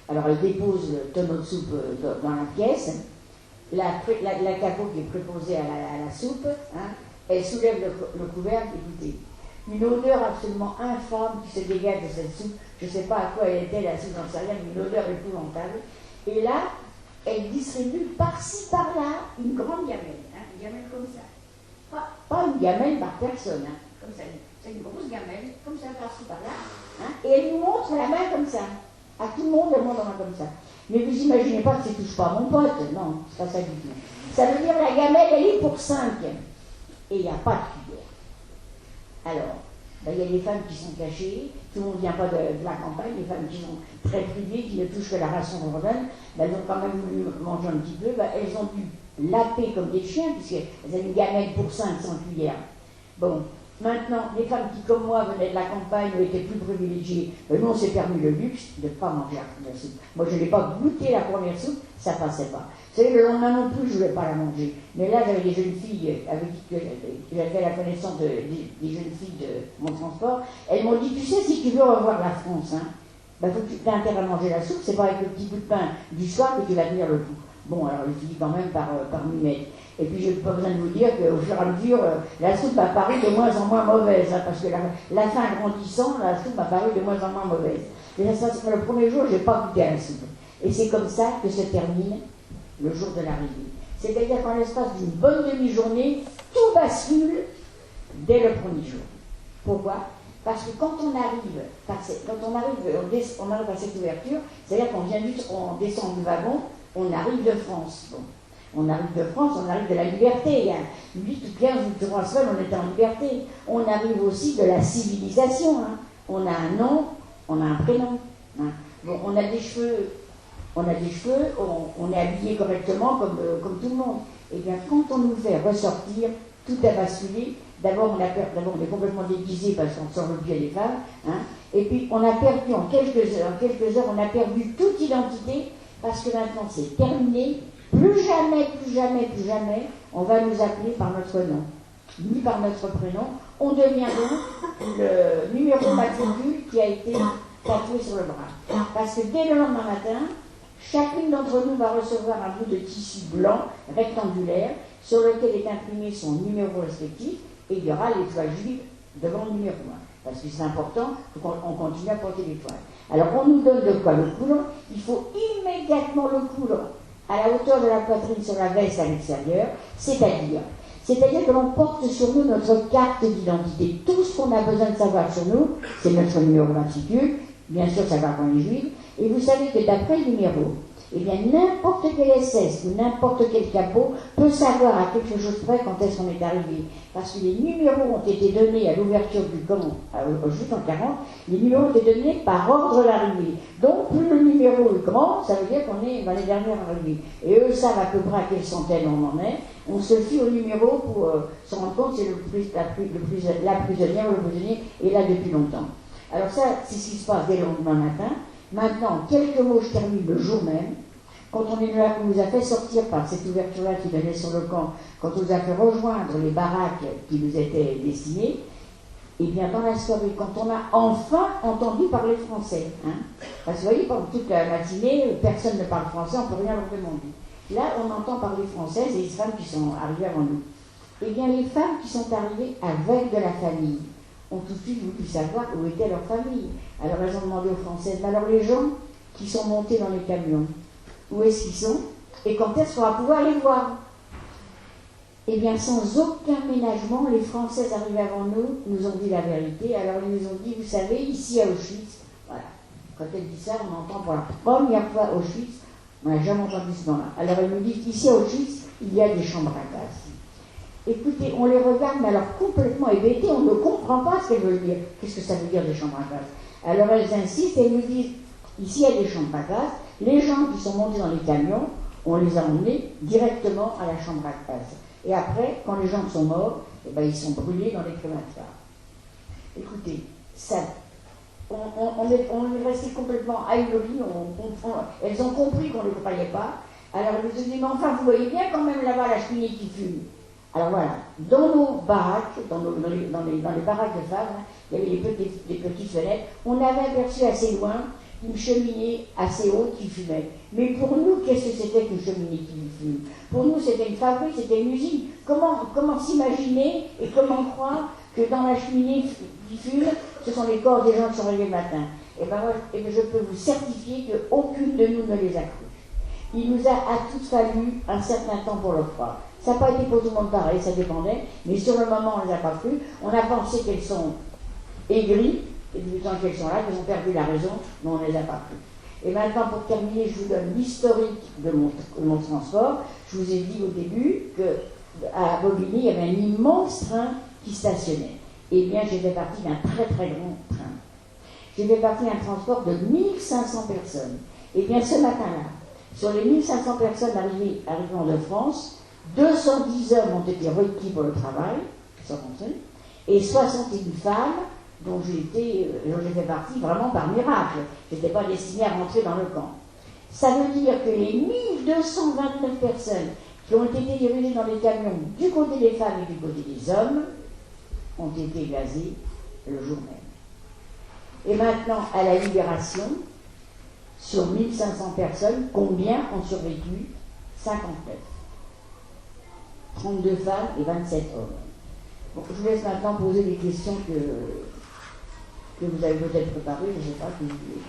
Alors elle dépose le tonneau de soupe dans la pièce, la capot qui est préposée à la soupe, hein, elle soulève le couvercle, écoutez, une odeur absolument infâme qui se dégage de cette soupe, je ne sais pas à quoi elle était la soupe, j'en sais rien, mais une odeur épouvantable, et là, elle distribue par-ci, par-là, une grande gamelle, hein, une gamelle comme ça, pas une gamelle par personne, hein, comme ça, c'est une grosse gamelle, comme ça, par-ci, par-là, hein, et elle nous montre la main comme ça. À tout le monde, elle montre la main comme ça. Mais vous imaginez pas que ça touche pas mon pote. Non, c'est pas ça du tout. Ça veut dire la gamelle, elle est pour 5. Et il n'y a pas de cuillère. Alors, il y a des femmes qui sont cachées. Tout le monde ne vient pas de la campagne. Les femmes qui sont très privées, qui ne touchent que la ration qu'on leur donne, elles ont quand même voulu manger un petit peu. Elles ont dû laper comme des chiens, puisqu'elles avaient une gamelle pour 5 sans cuillère. Bon. Maintenant, les femmes qui, comme moi, venaient de la campagne ou étaient plus privilégiées, nous, on s'est permis le luxe de ne pas manger la première soupe. Moi, je n'ai pas goûté la première soupe, ça ne passait pas. Vous savez, le lendemain non plus, je ne voulais pas la manger. Mais là, j'avais des jeunes filles avec qui j'avais fait la connaissance des jeunes filles de mon transport. Elles m'ont dit, tu sais, si tu veux revoir la France, hein, faut que tu aies intérêt à manger la soupe, c'est pas avec le petit bout de pain du soir que tu vas tenir le coup. Bon, alors je finis quand même par m'y. Et puis, je n'ai pas besoin de vous dire qu'au fur et à mesure, la soupe a paru de moins en moins mauvaise, hein, parce que la faim grandissant, la soupe a paru de moins en moins mauvaise. Et là, le premier jour, je n'ai pas goûté à la soupe. Et c'est comme ça que se termine le jour de l'arrivée. C'est-à-dire qu'en l'espace d'une bonne demi-journée, tout bascule dès le premier jour. Pourquoi ? Parce que quand on arrive à cette ouverture, c'est-à-dire on descend du wagon, on arrive de France. Bon. On arrive de France, on arrive de la liberté. 8 ou 15 ou 3 semaines, on était en liberté. On arrive aussi de la civilisation. Hein. On a un nom, on a un prénom. Hein. Bon, on a des cheveux, on est habillé correctement comme tout le monde. Et bien, quand on nous fait ressortir, tout a basculé. D'abord, on est complètement déguisé parce qu'on sort le pied des femmes. Hein. Et puis, on a perdu en quelques heures, on a perdu toute identité parce que maintenant, c'est terminé. Plus jamais, on va nous appeler par notre nom, ni par notre prénom. On devient donc le numéro matricule qui a été tatoué sur le bras. Parce que dès le lendemain matin, chacune d'entre nous va recevoir un bout de tissu blanc, rectangulaire, sur lequel est imprimé son numéro respectif, et il y aura l'étoile juive devant le numéro 1. Parce que c'est important, il faut qu'on continue à porter l'étoile. Alors on nous donne de quoi le coulon. Il faut immédiatement le coulon à la hauteur de la poitrine sur la veste à l'extérieur, c'est-à-dire que l'on porte sur nous notre carte d'identité. Tout ce qu'on a besoin de savoir sur nous, c'est notre numéro matricule, bien sûr savoir qu'on est juif, et vous savez que d'après le numéro, eh bien n'importe quel SS ou n'importe quel capot peut savoir à quelque chose près quand est-ce qu'on est arrivé. Parce que les numéros ont été donnés à l'ouverture du camp, au juif en 40, les numéros ont été donnés par ordre d'arrivée. Donc plus le numéro est grand, ça veut dire qu'on est dans les dernières arrivées. Et eux savent à peu près à quelle centaine on en est. On se fie au numéro pour se rendre compte si la prisonnière ou le prisonnier est là depuis longtemps. Alors ça, c'est ce qui se passe dès le lendemain matin. Maintenant, quelques mots, je termine le jour même. Quand on nous a fait sortir par cette ouverture-là qui donnait sur le camp, quand on nous a fait rejoindre les baraques qui nous étaient destinées, et bien dans la soirée, quand on a enfin entendu parler français, hein, parce que vous voyez, pendant toute la matinée, personne ne parle français, on ne peut rien leur demander. Là, on entend parler françaises et les femmes qui sont arrivées avant nous. Eh bien, les femmes qui sont arrivées avec de la famille ont tout de suite voulu savoir où était leur famille. Alors, elles ont demandé aux Françaises, mais alors les gens qui sont montés dans les camions, où est-ce qu'ils sont et quand est-ce qu'on va pouvoir les voir? Eh bien, sans aucun ménagement, les Françaises arrivées avant nous nous ont dit la vérité. Alors, ils nous ont dit, vous savez, ici à Auschwitz, voilà, quand elles disent ça, on entend pour la première fois Auschwitz, on n'a jamais entendu ce nom-là. Alors, elles nous disent, ici à Auschwitz, il y a des chambres à gaz. Écoutez, on les regarde, mais alors complètement hébétés, on ne comprend pas ce qu'elles veulent dire. Qu'est-ce que ça veut dire des chambres à gaz? Alors, elles insistent et nous disent, ici, il y a des chambres à gaz. Les gens qui sont montés dans les camions, on les a emmenés directement à la chambre à gaz. Et après, quand les gens sont morts, eh ben, ils sont brûlés dans les crématoires. Écoutez, ça, on est resté complètement ahuris, elles ont compris qu'on ne les croyait pas. Alors elles nous ont dit, mais enfin, vous voyez bien quand même là-bas la cheminée qui fume. Alors voilà, dans nos baraques, dans les baraques de femmes, il y avait des petites fenêtres, on avait aperçu assez loin une cheminée assez haute qui fumait. Mais pour nous, qu'est-ce que c'était qu'une cheminée qui fume? Pour nous, c'était une fabrique, c'était une usine. Comment s'imaginer et comment croire que dans la cheminée qui fume, ce sont les corps des gens qui sont réveillés le matin? Et bien, je peux vous certifier qu'aucune de nous ne les a crues. Il nous a à tous fallu un certain temps pour le croire. Ça n'a pas été pour tout le monde pareil, ça dépendait, mais sur le moment, on ne les a pas crues. On a pensé qu'elles sont aigries, et du temps qu'elles sont là, qu'elles ont perdu la raison, mais on ne les a pas crues. Et maintenant, pour terminer, je vous donne l'historique de mon transport. Je vous ai dit au début qu'à Bobigny, il y avait un immense train qui stationnait. Eh bien, j'ai fait partie d'un très très grand train. J'ai fait partie d'un transport de 1500 personnes. Eh bien, ce matin-là, sur les 1500 personnes arrivant de France, 210 hommes ont été requis pour le travail, et 61 femmes dont j'ai fait partie vraiment par miracle. Je n'étais pas destinée à rentrer dans le camp. Ça veut dire que les 1229 personnes qui ont été dirigées dans les camions du côté des femmes et du côté des hommes ont été gazées le jour même. Et maintenant, à la libération, sur 1500 personnes, combien ont survécu? 59. 32 femmes et 27 hommes. Bon, je vous laisse maintenant poser des questions que vous avez peut-être préparées, je ne sais pas, que vous voulez.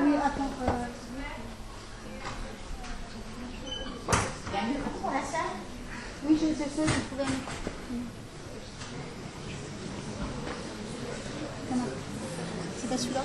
Oui, attends. Il y a un micro pour la salle? Oui, je sais, je pourrais. C'est pas celui-là?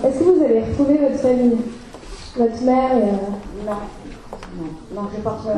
Est-ce que vous avez retrouvé votre famille, votre mère et... Non, je pense